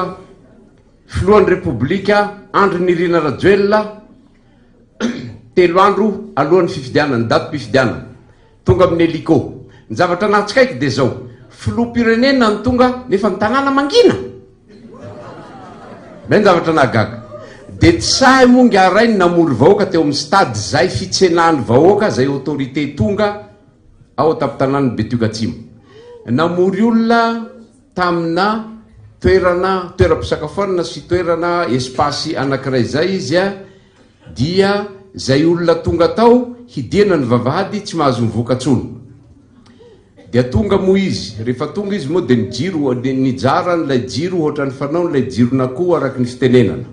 filohan'ny Repoblika Andry Nirina Rajoelina 3 andro alohan'ny fifidianana ny datim-pifidianana tonga amin'ny hélico. Ny zavatra nahatsikaiky de zao filoham-pirenena ny tonga nefa ny tanàna mangina be ny zavatra nahagaga de tsy sahy mongy arainy namory vahoaka teo amin'ny stade zay fitsenahany vahoaka zay autorité tonga ao tapitanàn'ny Betioka Atsimo namory olona tamina toeram-pisakafoanana sy toerana espasy anankiray zay izy dia zay olona tonga tao hidiana ny vavahady tsy mahazo mivoaka tsony dia tonga moa izy rehefa tonga izy moa de ny jiro nijara n'ilay jiro ohatra ny fanao n'ilay jirona koa araky ny fitenenana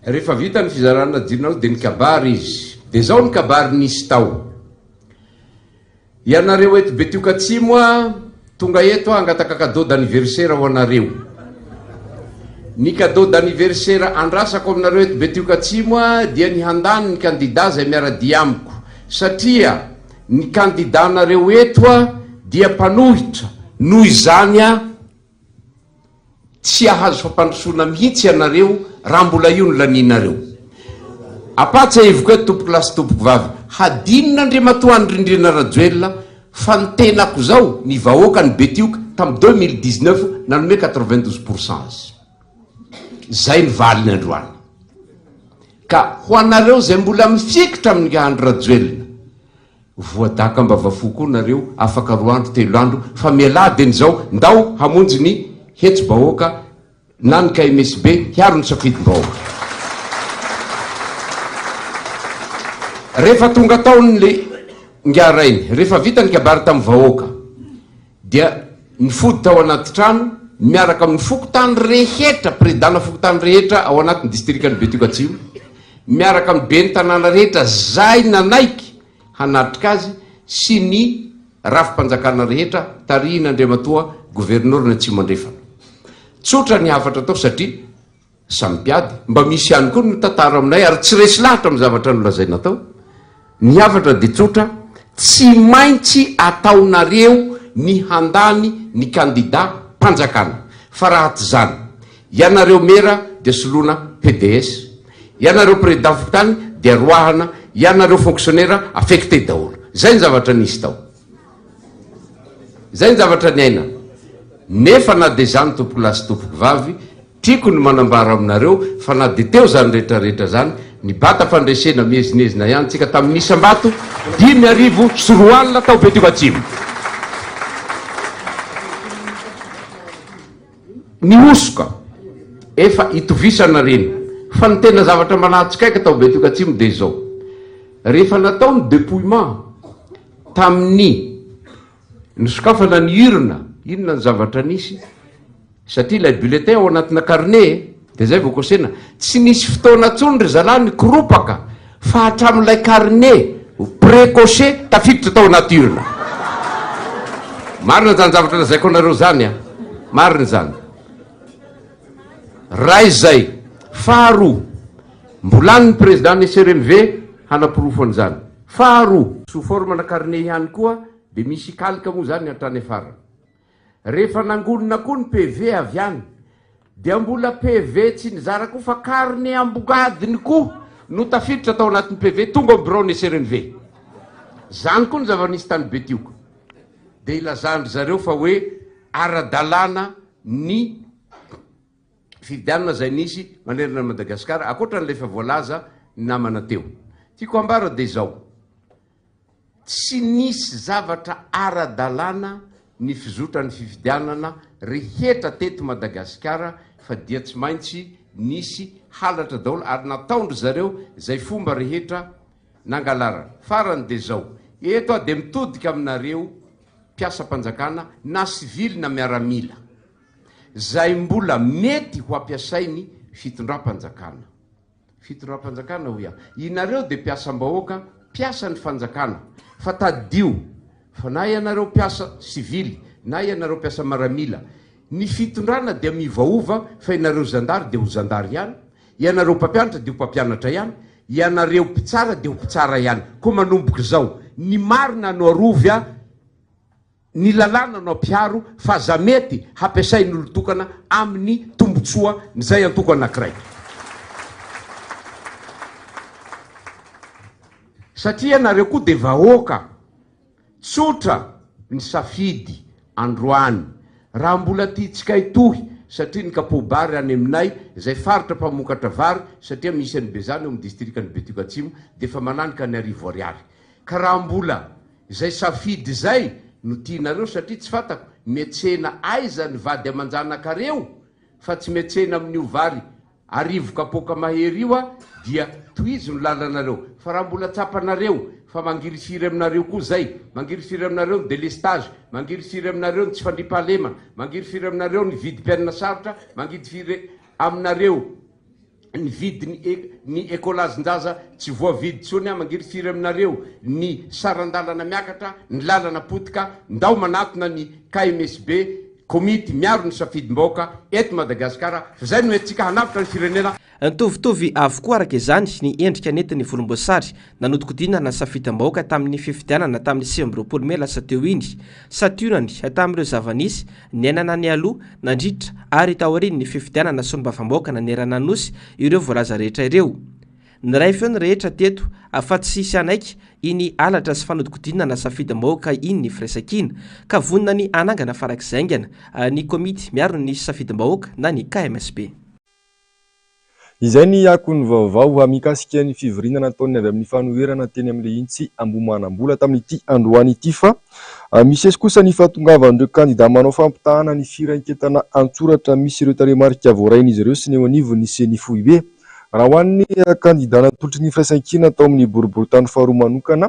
rehefa vita ny fizarana jirona de ny kabary izy de zao ny kabary nisy tao ianareo eto Betioka Atsimo tonga eto angataka cadeau d'anniversaire ho anareo ny cadeau d'anniversaire andrasako aminareo eto Betioka Atsimo dia ny handany ny candidat zay miaradia amiko satria ny candidat nareo eto dia mpanohitra noho izany tsy ahazo fampandrosoana mihitsy ianareo raha mbola io ny laninareo apatsa evoka eto tompoko lasy tompoko vavy hadinina Andriamato Andrindrina Rajoelina fa ny tenako zao ny vahoaka ny Betioka tam 2019 nanome 92% azy zay ny valiny androany ka ho anareo zay mbola mifikitra amin'ny Andry Rajoelina voadaka mba vafo koa nareo afaka 2 andro 3 andro fa mialady an'izao ndao hamonjy ny hetso bahoaka na ny KMSB hiaro ny safidim-bahoaka rehefa tonga taony le ngarainy rehefa vita ny kabary tamin'ny vahoaka dia ny fody tao anaty trano miaraka amin'ny fokotany rehetra présidana fokotany rehetra ao anatin'ny districtny Betioka Atsimo miaraka amin'ny be ny tanàna rehetra zay nanaiky hanatrika azy sy ny rafi-panjakana rehetra tarihina Andriamatoa gouverneur ny Atsimo andrefana tsotra ny hafatra tao satria sampiady mba misy ihany koa ny tantara aminay ary tsy resy lahatra amin'ny zavatra nolazaina tao ny hafatra de tsotra tsy maintsy ataonareo ny handany ny candidat mpanjakana fa raha ty zany ianareo mera de soloana PDS ianareo président fokotany de roahana ianareo fonctionnaire affecté daholo zay ny zavatra nisy tao zay ny zavatra ny aina nefa na de zany tompoko lasy tompoko vavy tiako ny manambara aminareo fa na de teo zany rehetrarehetra zany ny bata fandresena miezinezina ihany tsika tamin'ny Isambato 5 sy 4 alina tao Betioka Atsimo ny osoka efa itovisana reny fa ny tena zavatra manahatsikaiky tao Betioka Atsimo de zao rehefa natao ny dépouillement tamin'ny ny sokafana ny urna inona ny zavatra nisy satria ilay bulletin ao anatina carnet dia zay vokosena tsy nisy fotoana tsony ry zalahy ny koropaka fa hatramin'ilay carnet précoché tafiditra tao anaty urna. Marina zany zavatra lazaiko anareo zany a, marina zany. Ray zay faharoa mbolany président ny SRMV hanapirofo an'izany. Faharoa sous forme na carnet ihany koa dia misy kalika moa zany hatrany afara. Rehefa nangonina koa ny PV avy any dia mbola PV tsy nizara koa fa carnet ambogadiny koa no tafiditra tao anatin'ny PV tonga amin'ny bureau ny SRMV. Zany koa ny zava-nisy tany Betioko. Dia ilazandry zareo fa hoe ara-dalàna ny fifidianana zay nisy manerana Madagasikara ankoatran'ilay efa voalaza namana teo. Tiako ambara dia izao. Tsy nisy zavatra ara-dalàna ny fizotra ny fifidianana rehetra teto Madagasikara fa dia tsy maintsy nisy halatra daholo ary nataondry zareo zay fomba rehetra nangalarana. Farany dia zao. Eto dia mitodika aminareo mpiasa-panjakana na sivily na miaramila zay mbola mety ho ampiasainy fitondram-panjakana. Fitondram-panjakana ho ia. Inareo dia mpiasam-bahoaka, mpiasa ny fanjakana. Fa tadio fa na ianareo mpiasa sivily na ianareo mpiasa maramila, ny fitondrana dia mivaova fa ianareo zandary dia ho zandary ihany, ianareo mpampianatra dia ho mpampianatra ihany, ianareo mpitsara dia ho mpitsara ihany. Koa manomboka zao, ny marina no arovya, ny lalàna no ampiaro fa za mety hampiasainy olon-tokana amin'ny tombotsoa zay antoko anankiray. Satria nareo koa dia vahoaka tsotra ny safidy androany raha mbola tiatsika itohy satria ny kapobary any aminay zay faritra mpamokatra vary satria misy any Bezany amin'ny distrikany Betioko Atsimo dia efa mananika ny Arivo Ariary. Ka raha mbola zay safidy zay no tianareo satria tsy fantako metsena aiza ny vady amanjanakareo fa tsy metsena amin'io vary arivo kapoka mahery io a dia toizy no lalanareo. Fa raha mbola tsapanareo fa mangirifiry aminareo koa zay, mangirifiry aminareo ny délestage, mangirifiry aminareo ny tsy fandripahalemana, mangirifiry aminareo ny vidim-pianina sarotra, mangirifiry aminareo ny vidi ny écolage-njaza tsy voavidy tsony a, mangirifiry aminareo ny sarandalana miakatra, ny lalana potika, ndao manatona ny KMSB komity miaro ny safidim-bahoaka eto Madagasikara. Zay no etsika hanavitra ny firenena. Nitovitovy avokoa araka izany ny endrika nentin'ny volomboasary nanodikodinana ny safidim-bahoaka tamin'ny fifidianana tamin'ny 20 Mey lasa teo iny. Sationany tamin'ireo zava-nisy niainana ny aloha nandritra ary taoriny ny fifidianana sy nombafam-bahoaka nanerana nosy ireo voalaza rehetra ireo. Ny ray feo ny rehetra teto afa tsy hisy anaiky iny alatra sy fanodikodinana safidim-bahoaka iny ny firaisan-kina ka vonina ny anangana farak'zaingana ny komity miaro ny safidim-bahoaka na ny KMSB. Izay ny akony vaovao mikasika ny fivirinana nataony avy amin'ny fanoherana teny amin'ilay intsy Ambohimanambola tamin'ity androany ity fa misy kosa ny fahatongavan'ireo kandida manao fampitahana ny firaiketana antsoratra misy ireo taremarika voarain'izy ireo sy ny eo anivony ny senifoibe. Raha ho an'ny kandida natolotry ny firaisan-kina tao amin'ny boriboritany faharoa manokana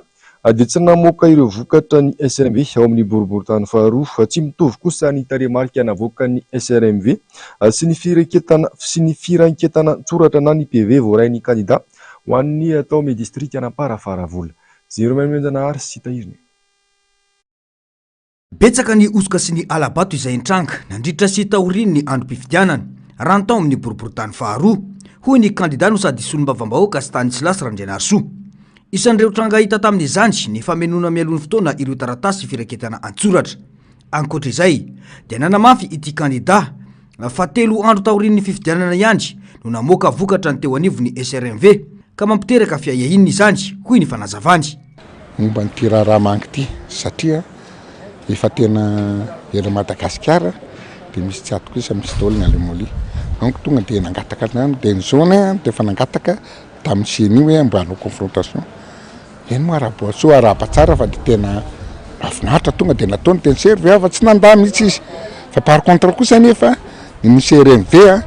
dia tsy namoaka ireo vokatra ny SRMV ao amin'ny boriboritany faharoa fa tsy mitovy kosa ny taremarika navoaka ny SRMV sy ny firaiketana tsoratra na ny PV voarain'ny kandida ho an'ny atao amin'ny distrika Anamparafaravola. Zeromenamenjanahary sy tahiriny. Betsaka ny osoka sy ny alabato izay intranga nandritra sy taoriny ny androm-pifidianana raha ny tao amin'ny boriboritany faharoa hoy ny kandida no sady solombavam-bahoaka Stanislas Randrianarsoa. Isan'ireo tranga hita tamin'izany ny famenona mialohan'ny fotoana ireo taratasy firaiketana antsoratra. Ankoatr'izay dia nanamafy ity kandida fa 3 andro taorin'ny fifidianana ihany no namoaka vokatra ny teo anivony SRMV ka mampiteraka fiahiahiny izany hoy ny fanazavany. Momba n'ity raharaha mangy ity satria efa tena ela Madagasikara dia misy tsy ato kosa misy daolina alemolia donc tonga dia nangataka nano dia ny zona dia efa nangataka tamin'ny seny io hoe mba hanao confrontation eny moa araboasoa arabatsara fa dia tena afinahitra tonga dia nataony teny serve fa tsy nandà mihitsy izy fa par contre kosa nefa ny misy RMV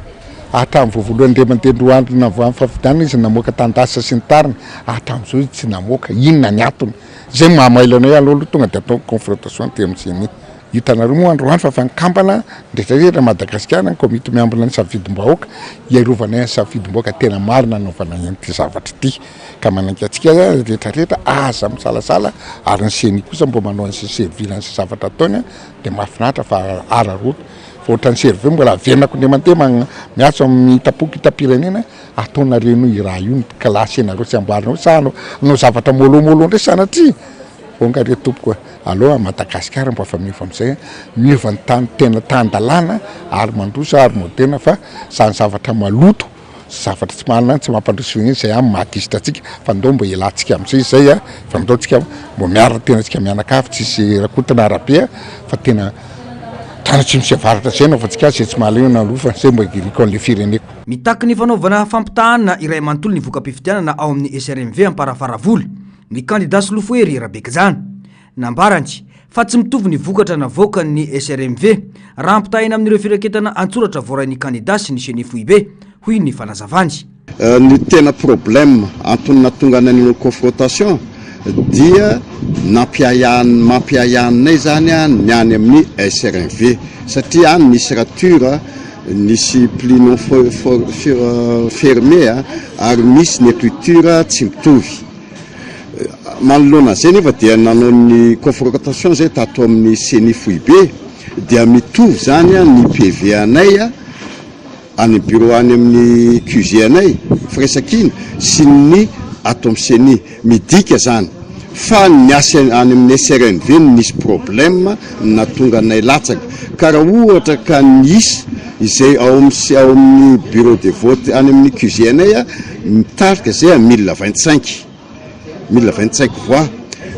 hatramin'ny voavoalohany ndemantendro andro navoan'ny fafidianana izy namoaka tandasa sy ny tariny hatramin'izao izy tsy namoaka inona ny atony zay mahamailana hoe aloha tonga dia atao confrontation ty amin'ny seny hitanareo moa androany fa fankampana ndraitrarehtra Madagasikara ny komity miambina ny safidim-bahoaka iarovana ny safidim-bahoaka tena marina anaovana ity zavatra ity ka manaiky atsika rehetrarehetra aza misalasala ary ny seny kosa mbo manao ny servilan sy zavatra ataony dia mahafinaritra fa araroto fa ohatrany serve mbola avenako ndemantema miatso amin'ny tapoky itapirenena ataonareo no iraha io ny klasy enareo tsy amboarinao sa no zavatra molomolo ndray sanatria onga re tompoko aloha Madagasikara mbo afa miova am'izay miova ny tany tena tandalana ary mandrosa ary moderna fa sany zavatra maloto zavatra tsy manana tsy mampandroso zay amin'ny mahakisitratsika fa ndao mbo ialatsika am'izay zay fa ndao tsika mbo miarina tena tsika mianakavy tsisy rakotana arabe fa tena tany tsy misy avaratra zay na fa tsika zay tsy mahalena alofa zay mbo iriko an'le fireneko mitaky ny fanaovana fampitahanana iray manontolo ny voka-pifidianana ao amin'ny SRMV amparafaravoly ny kandida Solofoery Rabekijana nambarany fa tsy mitovy ny vokatra navoaka ny SRMV raha ampitahina amin'ireo firaketana antsoratra voarain'ny kandida sy ny Senifoibe hoy ny fanazavany. Ny tena problème antonona tonga nan'io confrontation dia mampiayanay zany ny any amin'ny SRMV satria any nisy rature nisy pli non fermé ary misy ny écriture tsy mitovy manoloana zay nefa dia nanao ny confrontation zay tato amin'ny Senifoibe dia mitovy zany ny PV anay any bureau any amin'ny QG anay Firesakina sy ny ato amin'ny Seni midika zany fa ny asa any amin'ny SRMV nisy problème natonga anay latsaka karaha ohatra ka nisy izay ao amin'ny bureau de vote any amin'ny QG anay mitarika zay 1025 voix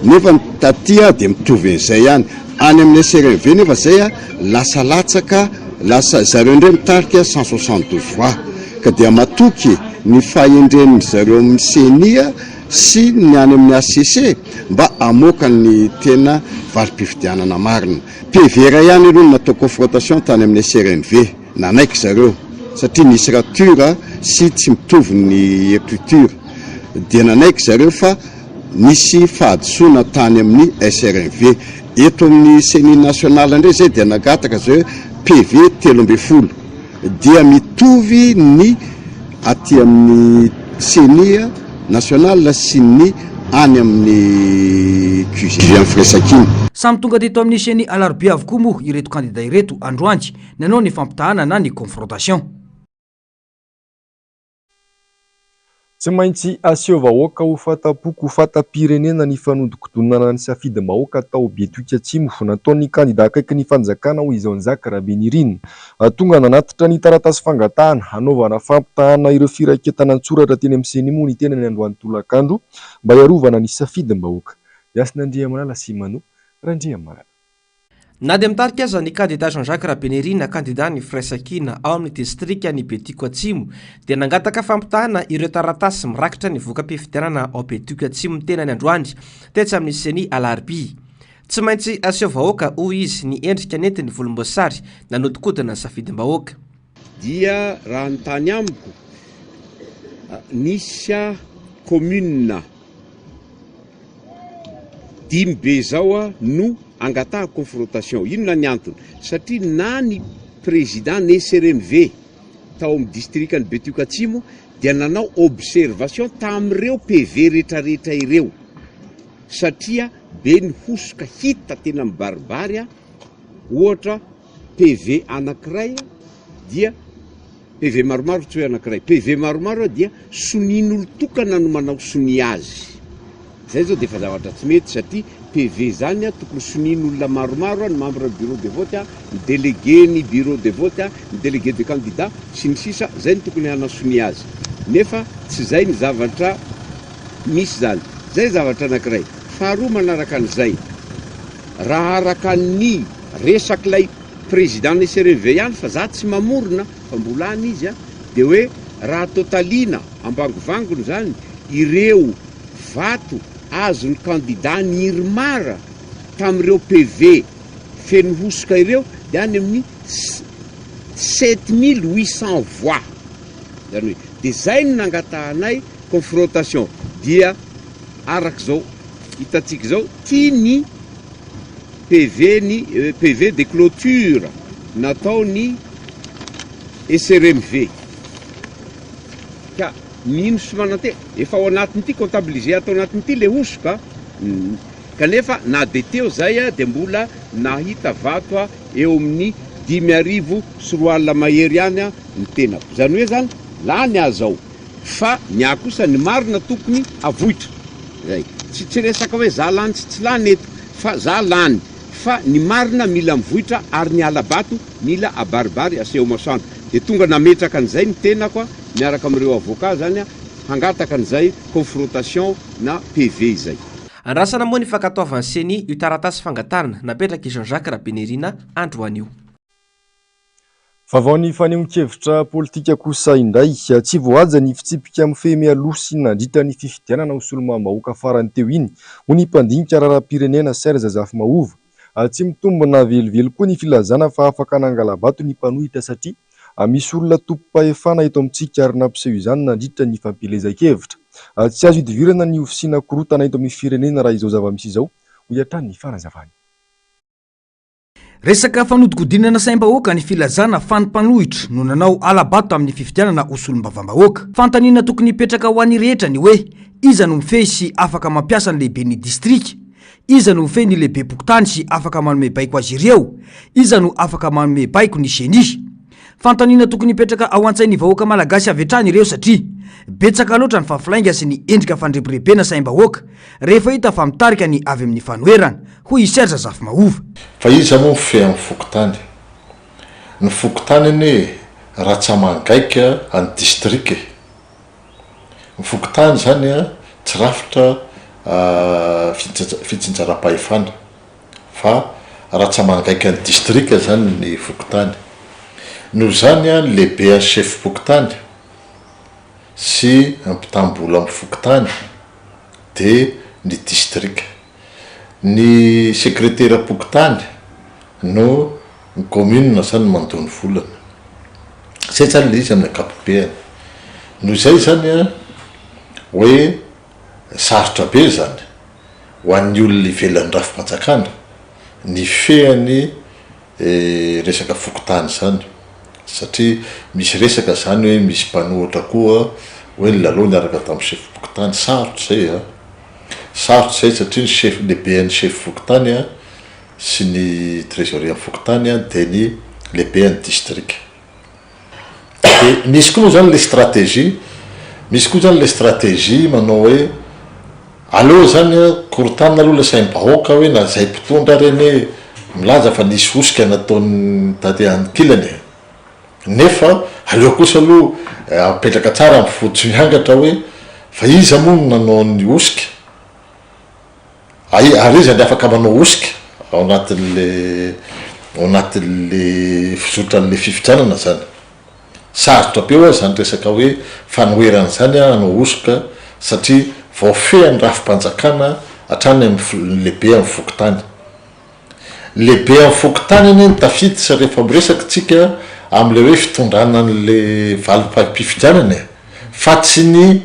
nefa tatia dia mitovy an'izay ihany any amin'ny SRMV nefa zay lasa latsaka lasa zareo indray mitarika 162 voix ka dia matoky ny fahendren'ny zareo amin'ny Senia sy ny any amin'ny ACC mba amoaka ny tena valim-pifidianana marina PV ra ihany aloha natao confrontation tany amin'ny SRMV nanaiky zareo satria nisy rature sy tsy mitovy ny écriture dia nanaiky zareo fa nisy fahadisoana tany amin'ny SRMV eto amin'ny Seni national indray zay dia nagataka zao PV 13 dia mitovy ny aty amin'ny Seni national sy ny any amin'ny QG amin'ny Firesakina. Samy tonga teto amin'ny Seni alarobia avokoa moa ireto kandida ireto androany nanao ny fampitahana na ny confrontation. Tsy maintsy aseho vahoaka ho fatapoko ho fatam-pirenena ny fanodikodonana ny safidim-bahoaka tao Betoika Atsimo nataon'ny kandida akaiky ny fanjakana ho izao Nzaka Rabenirina tonga nanatitra ny taratasy fangatahana hanaovana fampitahana ireo firaketana antsoratra teny amin'ny Seni moa ny tena ny androany tolakandro mba hiarovana ny safidim-bahoaka. Yasin'Andriamanala Simano Randriamanala. Na dia mitarika aza ny kandida Jean-Jacques Rabenirina kandida ny Firesakina ao amin'ny distrika ny Betoika Atsimo dia nangataka fampitahana ireo taratasy mirakitra ny voka-pifidianana ao Betoika Atsimo ny tena ny androany tetsy amin'ny Seni alarobia. Tsy maintsy aseho vahoaka hoy izy ny endrika nentin'ny volomboasary nanodikodina ny safidim-bahoaka. Dia raha ny tany amiko nisy commune 10B zao no angataha confrontation inona ny antony satria na ny président ny SRMV tao amin'ny distrikany Betoika Atsimo dia nanao observation tamin'ireo PV rehetrarehetra ireo satria be ny hosoka hita tena mibaribary ohatra PV anankiray dia PV maromaro tsy hoe anankiray PV maromaro dia sonin'olo tokana no manao soni azy zay zao dia fa zavatra tsy mety satria PV zany tokony sonin'olona maromaro ny membre bureau de vote ny délégué ny bureau de vote ny délégué de candidat sy ny sisa zay ny tokony hanao soni azy nefa tsy zay ny zavatra misy zany zay zavatra anankiray faharoa manaraka an'izay raha araka ny resak'ilay président ny SRMV ihany fa za tsy mamorona fa mbola any izy dia hoe raha totalina ambangovangony zany ireo vato azony candidat ny Irmara tamin'ireo PV feno hosoka ireo dia any amin'ny 7800 voix zany hoe dia zay no nangatahanay confrontation dia arak'izao hitatsika zao tia ny PV de clôture nataony SRMV ka nino sy manante efa ao anatin'ity comptabiliser atao anatin'ity le osoka kanefa na de teo zay de mbola nahita vato eo amin'ny 5,4 mahery ihany ny tenako zany hoe zany lany azao fa ny akosa ny marina tokony avoitra zay tsy resaka hoe za lany tsy lany eto fa za lany fa ny marina mila mivoitra ary ny alabato mila abaribary aseo masoandro de tonga nametraka an'izay ny tenako miaraka amin'ireo avocat zany hangataka an'izay confrontation na PV zay. Andrasana moa ny fankatoavan'ny CENI io taratasy fangatarana napetraka i Jean-Jacques Rabenerina androanio. Vaovao ny fanehoan-kevitra politika kosa indray tsy voaja ny fitsipika mifehy aloha sy nandritra ny fifidianana ho solomaam-bahoaka farany teo iny ho ny mpandinika raharaham-pirenena Serge Zafimaova. Tsy mitombona velively koa ny filazana fa afaka nangala-bato ny mpanohitra satria misy olona tompo-pahefana eto amintsika ary nampiseho izany nandritra ny fampilezan-kevitra. Tsy azo idivirana ny ofisina korotana eto amin'ny firenena raha izao zava-misy izao ho iatrany ny fanazavany. Resaka fanodikodinana saim-bahoaka ny filazana fanimpanohitra no nanao alabato amin'ny fifidianana ho solombavam-bahoaka. Fantaniana tokony hipetraka ho an'ny rehetra ny hoe iza no mifehy sy afaka mampiasa ny lehibe ny distrika, iza no mifehy ny lehibe pokotany sy afaka manome baiko azy ireo, iza no afaka manome baiko ny CENI. Fantaniana tokony hipetraka ao an-tsain'ny vahoaka malagasy avy hatrany ireo satria betsaka loatra ny fafilainga sy ny endrika fandrebirebena saim-bahoaka rehefa hita fa mitarika ny avy amin'ny fanoherana hoy Serge Zafimaova. Fa iza moa mifehy amin'ny fokotany. Ny fokotany anie Ratsamangaika any distrika. Ny fokotany zany tsy rafitra fitsinjaram-pahefana fa Ratsamangaika any distrika zany ny fokotany. Noho zany lehibe any chef pokotany sy mpitambola amin'ny fokotany de ny distrika. Ny sekretera pokotany no ny commune zany mandony volana. Zay zany le izy amin'ny ankapobeny. Noho zay zany hoe sarotra be zany ho an'ny olona ivelan'ny rafim-panjakana ny fehany resaka fokotany zany. Satria misy resaka zany hoe misy mpanohitra koa hoe ny lalao niaraka tamin'ny chef pokotany sarotra zay sarotra zay satria ny chef lehibe ny chef fokotany sy ny trésorier fokotany de ny lehibe any distrika. De misy koa zany le stratégie manao hoe aleo zany korotanina aloha la saim-bahoaka hoe na zay mpitondra reny milaza fa nisy osika nataony tate Andikilany. Nefa aleo kosa aloha apetraka tsara amin'ny fototry miangatra hoe fa iza moa no nanao ny osika ary iza ny afaka manao osika ao anatin'le fizotran'le fifidianana zany. Sarotra be hoe zany resaka hoe fanoherana zany anao osika satria vao fehan'ny rafim-panjakana hatrany amin'ny lehibe amin'ny fokotany. Lehibe amin'ny fokotany ny tafiditra rehefa miresaka tsika am'le hoe fitondrana an'le valim-pifidianana fa tsy ny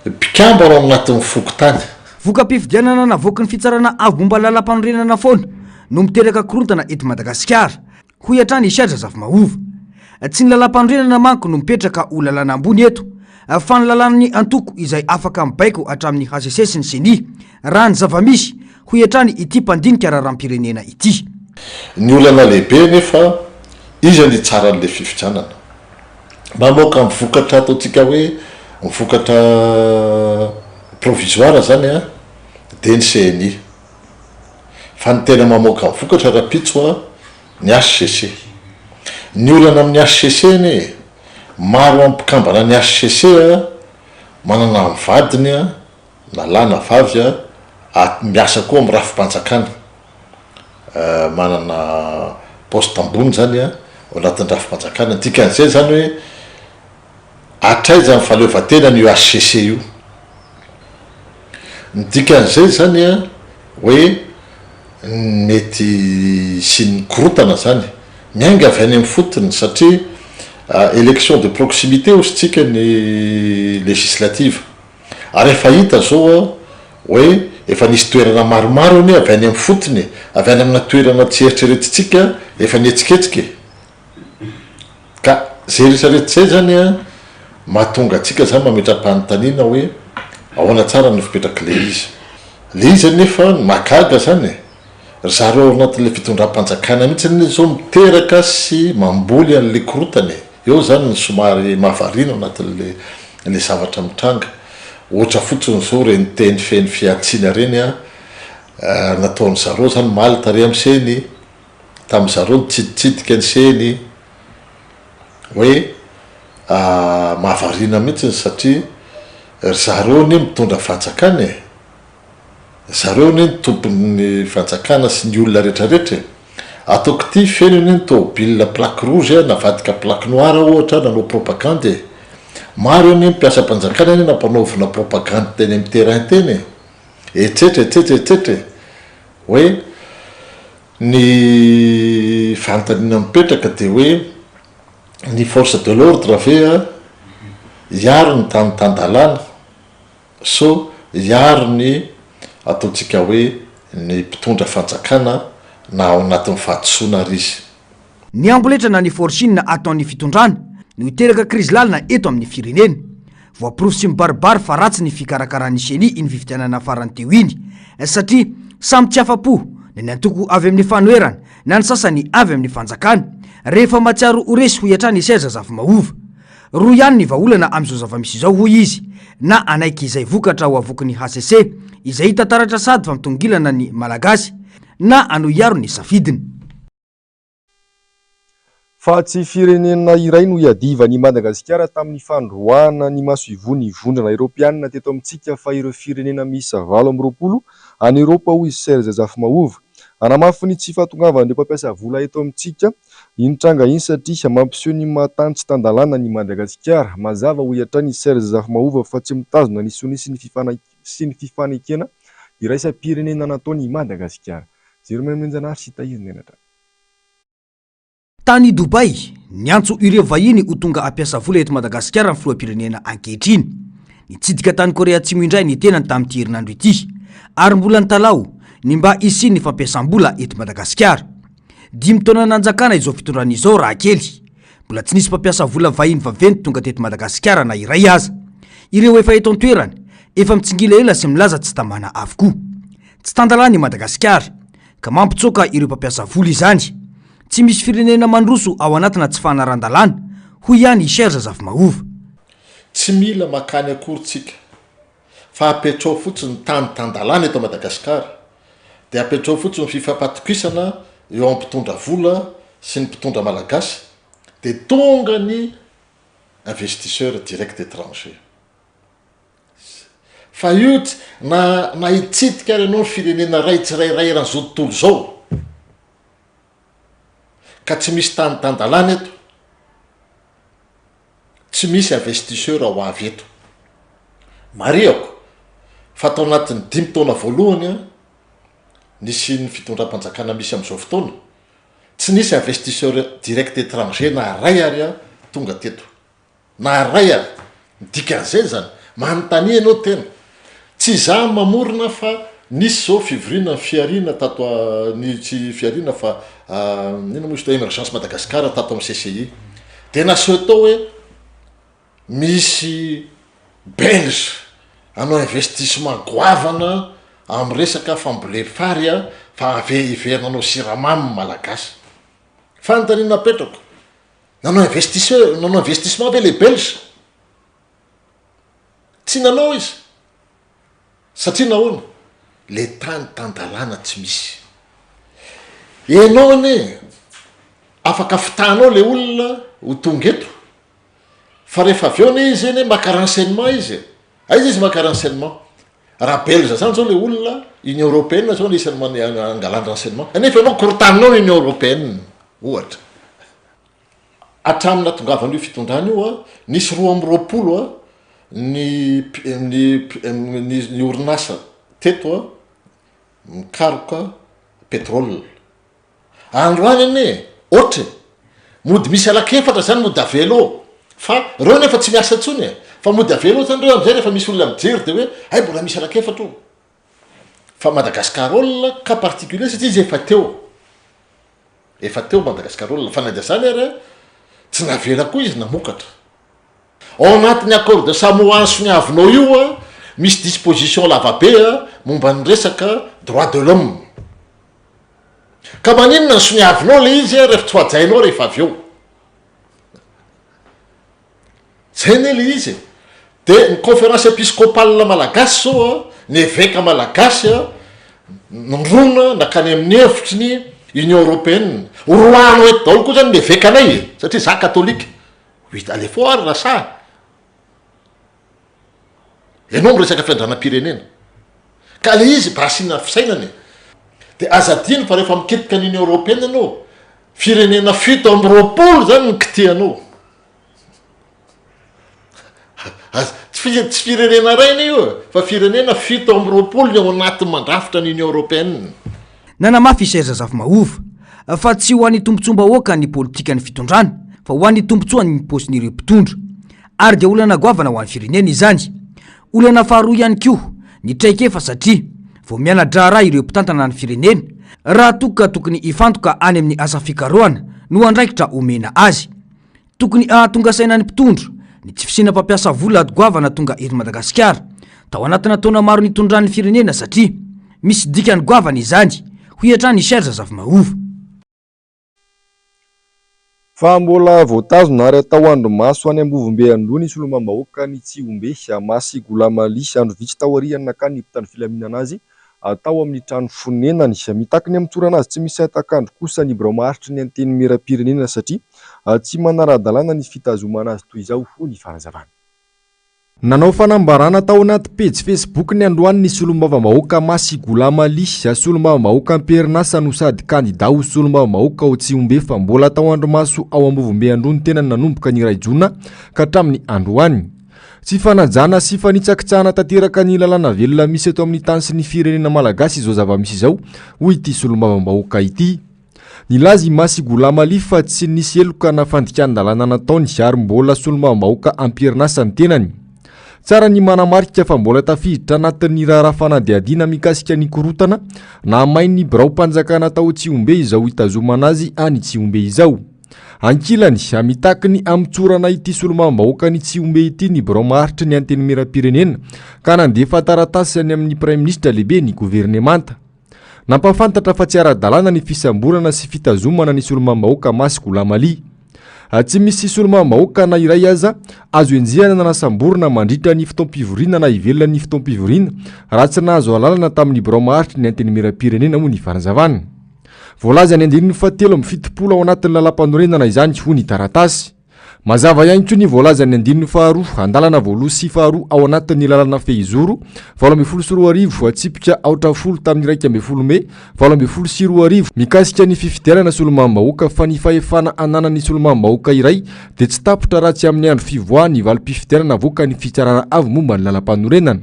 mpikambana ao anatin'ny fokotany. Voka-pifidianana navoaka ny fitsarana avy momba lalam-panorenana foana no miteraka korontana eto Madagasikara hoy hatrany Serge Zafimaova. Tsy ny lalam-panorenana manko no mipetraka ho lalàna ambony eto fa ny lalànany antoko izay afaka mibaiko hatramin'ny HCC sy ny CENI raha ny zava-misy hoy hatrany ity mpandinika raharaham-pirenena ity. Ny olana lehibe nefa iza ny tsara n'le fifidianana. Mamoaka mivokatra ataontsika hoe mivokatra provisoire zany de ny CENI. Fa ny tena mamoaka mivokatra rapitso ny HCC. Ny olana amin'ny HCC ny maro ampikambana ny HCC manana mivadiny na lana vavy miasa koa amin'ny rafim-panjakana. Manana poste ambony zany ao anatin'ny rafim-panjakana. Dikan'izay zany hoe atraiza ny faleovan-tena io HCC io. Ny dikan'izay zany hoe mety sy ny korotana zany miainga avy any amin'ny fotony satria élection de proximité ositsika ny législative. Ary efa hita zao hoe efa nisy toerana maromaro ny avy any amin'ny fotony avy any amina toerana tsy eritreretitsika efa nietsiketsika ka zay rehetrarehetra zay zany a mahatonga atsika zany mametra-panontaniana hoe ahoana tsara ny fipetraka le izy nefa makaga zany zareo ao anatin'le fitondram-panjakana mihitsy zao miteraka sy mamboly an'le korotany eo zany ny somary mahavariana anatin'le zavatra mitranga ohatra fotsiny zao reny teny feny fiatsina reny a nataony zareo zany maly tare am'seny tam'zareo nitsiditsidika ny seny hoe mahavariana mihitsy satria zareo ny mitondra fanjakana zareo ny tompon'ny fanjakana sy ny olona rehetrarehetra ataoko ty feno ny tobile plaque rouge navadika plaque noire ohatra nanao propagande maro ny mpiasa mpanjakana ny nampanaovina propagande teny amin'ny terrain teny etsetretsetretsetre hoe ny fantanina mipetraka de hoe ny force de l'ordre ve iaro ny tantandalana so iaro ny ataotsika hoe ny mpitondra fanjakana na ao anatin'ny fahatosoana ry izy ny amboletrana ny forchine ataon'ny fitondrana no iteraka krizy lalina eto amin'ny firenena voaporofo sy mibaribary fa ratsy ny fikarakarany seni iny fivitianana farany teo iny satria samy tsy afa-po ny antoko avy amin'ny fanoerana na ny sasany avy amin'ny fanjakana rehefa matsiaro oresy ho iatrany isaiza zafy mahova roa ihany ny vaolana am'izao zava-misy izao hoy izy na anaiky izay vokatra ho avoky ny HCC izay hitataratra sady fa mitongilana ny malagasy na ano iaro ny safidiny fa tsy firenena iray no iadiva ny Madagasikara tamin'ny fandroana ny maso ivony vondrana Europianina teto amintsika fa ireo firenena misy 20 any Europa hoy izy Serge Zafimahova anamafy ny tsy fahatongavan'ireo mpampiasa vola eto amintsika initranga iny satria mampiseho ny mahatany tsy tandalana ny Madagasikara mazava ho iatrany Serge Zafimahova fa tsy mitazona ny sony sy ny fifanekena iraisam-pirenena nataony Madagasikara Jerome sy Tahirnenatra tany Dubai ny antso ireo vahiny ho tonga ampiasa vola eto Madagasikara ny filoham-pirenena ankehitriny nitsidika tany Korea Atsimo indray ny tenany tamin'ity herinandro ity ary mbola ny talao ny mba isiny ny fampiasam-bola eto Madagasikara 5 taona nanjakana izao fitondran'izao raha kely mbola tsy nisy mpampiasa vola vahiny vaventy tonga teto Madagasikara na iray aza ireo efa eto an-toerana efa mitsingila ela sy milaza tsy tamana avokoa tsy tandalany Madagasikara ka mampitsoka ireo mpampiasa vola izany tsy misy firenena mandroso ao anatina tsy fanaran-dalana hoy ihany Serge Zafimahova tsy mila makany akorytsika fa apetrao fotsiny tany tandalana eto Madagasikara de apetrao fotsiny fifampatokisana eo amin'ny mpitondra vola sy ny mpitondra malagasy de tonga ny investisseur direct étranger fa io na hitsidika ary anao ny firenena ray tsirairay ran'izao tontolo zao ka tsy misy tany tandalana eto tsy misy investisseur ao avy eto mariako fa tao anatin'ny 5 taona voalohany nisy ny fitondram-panjakana misy am'izao fotoana tsy nisy investisseur direct étranger na ray ary tonga teto na ray ary dikan'izay zany manontany anao tena tsy za mamorona fa nisy zao fivorina fiarina tato ny tsy fiarina fa nina moa izy tao emergence Madagasikara tato amin'ny CCI de naseho tao hoe misy belge anao investissement goavana amin'ny resaka fambolé fary fa aveiverananao siramamy malagasy fanontaniana petrako nanao investissement ve le belge tsy nanao izy satria nahoana le tany tandalana tsy misy enao ane afaka fitanao le olona ho tonga eto fa rehefa avy eo ne izy eny maka renseignement izy aiza izy maka renseignement raha belge zany zao le olona Union européenne zao nisany angalany renseignement nefa ianao korotaninao Union européenne ohatra atramina tongavan'io fitondrana io nisy 20 ny orinasa teto mikaroka pétrole androany ane ohatra mody misy alakefatra zany mody avelo fa reo nefa tsy miasa tsony fa mody avelo zany reo am'izay rehefa misy olona mijery de hoe ay mbola misy alakefatra io fa Madagascarolona cas particulier satria izy efa teo Madagascarolona fa nadia zany ary tsy navela koa izy namokatra ao anatin'ny accord de Samoa sy ny avinao io a misy disposition lavabe a momba ny resaka droit de l'homme ka maninona ny sony avinao le izy rehefa tsy hoajainao rehefa avy eo zay ne le izy de ny conférence épiscopale malagasy zao a ny évêque malagasy a nrona nakany amin'ny hevitry ny Union européenne roano eto daholo koa zany le évêque anay satria za katolika huit allez voir rasa ianao miresaka fiandranam-pirenena ka le izy brasina fisainany de azadiny fa rehefa miketika ny Union européenne anao firenena 7 zany nikitianao tsy firenena raina io fa firenena 7 ny ao anatin'ny mandrafitra ny Union européenne. Nanamafy Serge Zafimaova fa tsy ho an'ny tombontsoam-bahoaka ny politika ny fitondrana fa ho an'ny tombontsoa ny postin'ireo mpitondra ary dia olana goavana ho an'ny firenena izany. Olana faharoa ihany koa ny traikefa satria vao mianadra ireo mpitantana ny firenena raha tokony ifantoka any amin'ny asa fikarohana no andraikitra omena azy. Tokony ahatonga saina ny mpitondra ny tsy fisina mpampiasa vola goavana tonga ery Madagasikara tao anatina taona maro nitondran'ny firenena satria misy dikany goavana izany. Hoiatrany Serge Zafimaova. Fa mbola voatazona ary atao andro maso any Ambovombe androny solomam-bahoaka ny Tsiombe Masy Golamali andro vitsy tao ariany nakany mpitany filaminana azy atao amin'ny trano fonenany mitaky ny amitsorana azy tsy misy atakandro kosa ny bramaharitry ny anteny mera-pirenena satria tsy manara-dalàna ny fitazomana azy toy izao ho ny fanazavana. Nanao fanambarana tao anaty page Facebook ny androany ny solombavam-bahoaka Masy Golamali solombavam-bahoaka Amperinasa no sady kandida ho solombavam-bahoaka ao Tsiombe fa mbola tao andro maso ao Ambovombe androny tena nanomboka ny Ray Jona ka hatramin'ny androany. Tsy fanajana sy fanitsakitsahana tanteraka ny lalàna velona misy eto amin'ny tany sy ny firenena malagasy izao zava-misy izao hoy ity solombavam-bahoaka ity. Nilazy Masy Golamali fa tsy nisy eloka na fandikana-dalàna nataony ary mbola solombavam-bahoaka Amperinasa ny tenany. Tsara ny manamarika fa mbola tafiditra anatin'ny raharaha fanadihadiana mikasika ny korotana na mainy birao-panjakana tao Tsiombe izao hitazomana azy any Tsiombe izao. Ankilany mitaky ny amitsorana ity solomam-bahoaka ny Tsiombe ity ny birao-maharitry ny anteny mera-pirenena ka nandefa taratasy any amin'ny Prime Ministre lehibe ny governemanta. Nampafantatra fa tsy ara-dalàna ny fisamborana sy fitazomana ny solomam-bahoaka Masy Golamali. Tsy misy solomam-bahoaka na iray aza azo enjehana na nasamborana mandritra ny fotoam-pivoriana na ivelona ny fotoam-pivoriana raha tsy nahazo alalana tamin'ny birao-maharitry ny anteny mera-pirenena moa ny fanazavana. Voalaza ny andinin'ny fahatelo amin'ny fitopolo ao anatin'ny lalam-panorenana izany ho ny taratasy. Mazava ihany koa ny voalaza ny andinin'ny faharoa andalana voaloha sy faharoa ao anatin'ny lalana fehizoro 2024 atsipika aotra folo tamin'ny 1 Mei 2024 mikasika ny fifidianana solomam-bahoaka fa ny fahefana ananan'ny solomam-bahoaka iray dia tsy tapitra raha tsy amin'ny andro fivoahany valim-pifidianana voaka ny fitsarana avy momba ny lalam-panorenana.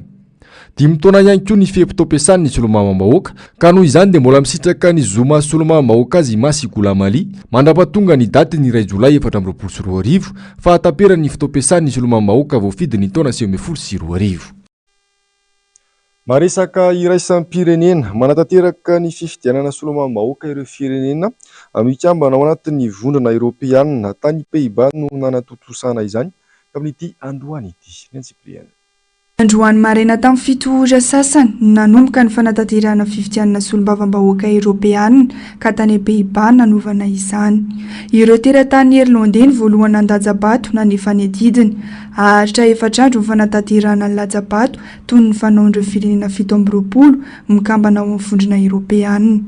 10 taona ihany koa ny fihepito-piasany ny solomam-bahoaka ka noho izany dia mbola misitraka ny zoma solomam-bahoaka azy Masy Golamali mandrapatonga ny daty ny 2 Jolay 2024 fa hataperany ny fito-piasany ny solomam-bahoaka voafidiny taona 2022. Maresaka iraisam-pirenena manatanteraka ny fifidianana solomam-bahoaka ireo firenena mikambana ao anatin'ny vondrona Eoropeanina tany Pays-Bas no nanatotosana izany amin'ity androany ity. Nentsipriana. Androany maraina tamin'ny fito sasany nanomboka ny fanatanterahana fifidianana solombavam-bahoaka Eoropeanina ka tany Pays-Bas nanovana izany. Ireo teratany Irlandais ny voalohany nandaja-bato nanefa ny didiny ahatra 4 andro ny fanatanterahana ny laja-bato toy ny fanaon'ireo firenena 7 mikambana ao amin'ny vondrona Eoropeanina.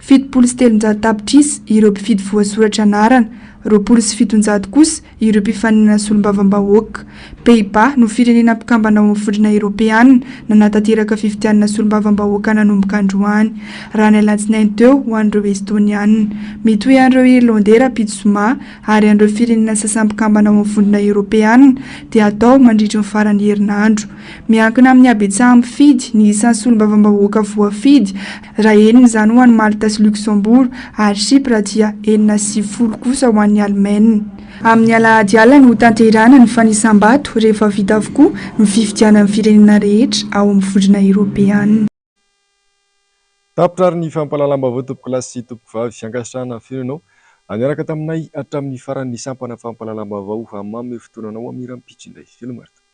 7 tapitrisy ireo mpifidy voasoratra anarana 27 kosa ireo mpifaninana solombavam-bahoaka. Pays-Bas no firenena mpikambana ao amin'ny vondrona Eoropeanina nanatanteraka fifidianana solombavam-bahoaka nanomboka androany. Raha ny alatsinainy teo ho an'ireo Estoniana. Mitohy an'ireo Irlandais rapitsoma ary an'ireo firenena sasany mpikambana ao amin'ny vondrona Eoropeanina dia atao mandritra ny farany herinandro. Miankina amin'ny habetsahan'ny mpifidy ny isan'ny solombavam-bahoaka voafidy raha enina izany ho an'ny Malta sy Luxembourg ary Chypre dia 40 kosa ho an'ny Allemagne. Amin'ny alahady alina ho tanterahana ny fanisam-bato rehefa vita avokoa ny fifidianana ny firenena rehetra ao amin'ny vondrona Eoropeanina. Tapitrary ny fampalalam-baovao tompoko lahy sy tompoko vavy fiangasana firenao aniaraka taminay hatramin'ny faran'ny sampana fampalalam-baovao amamy fotoananao amiram-pitso indray. Felomarita.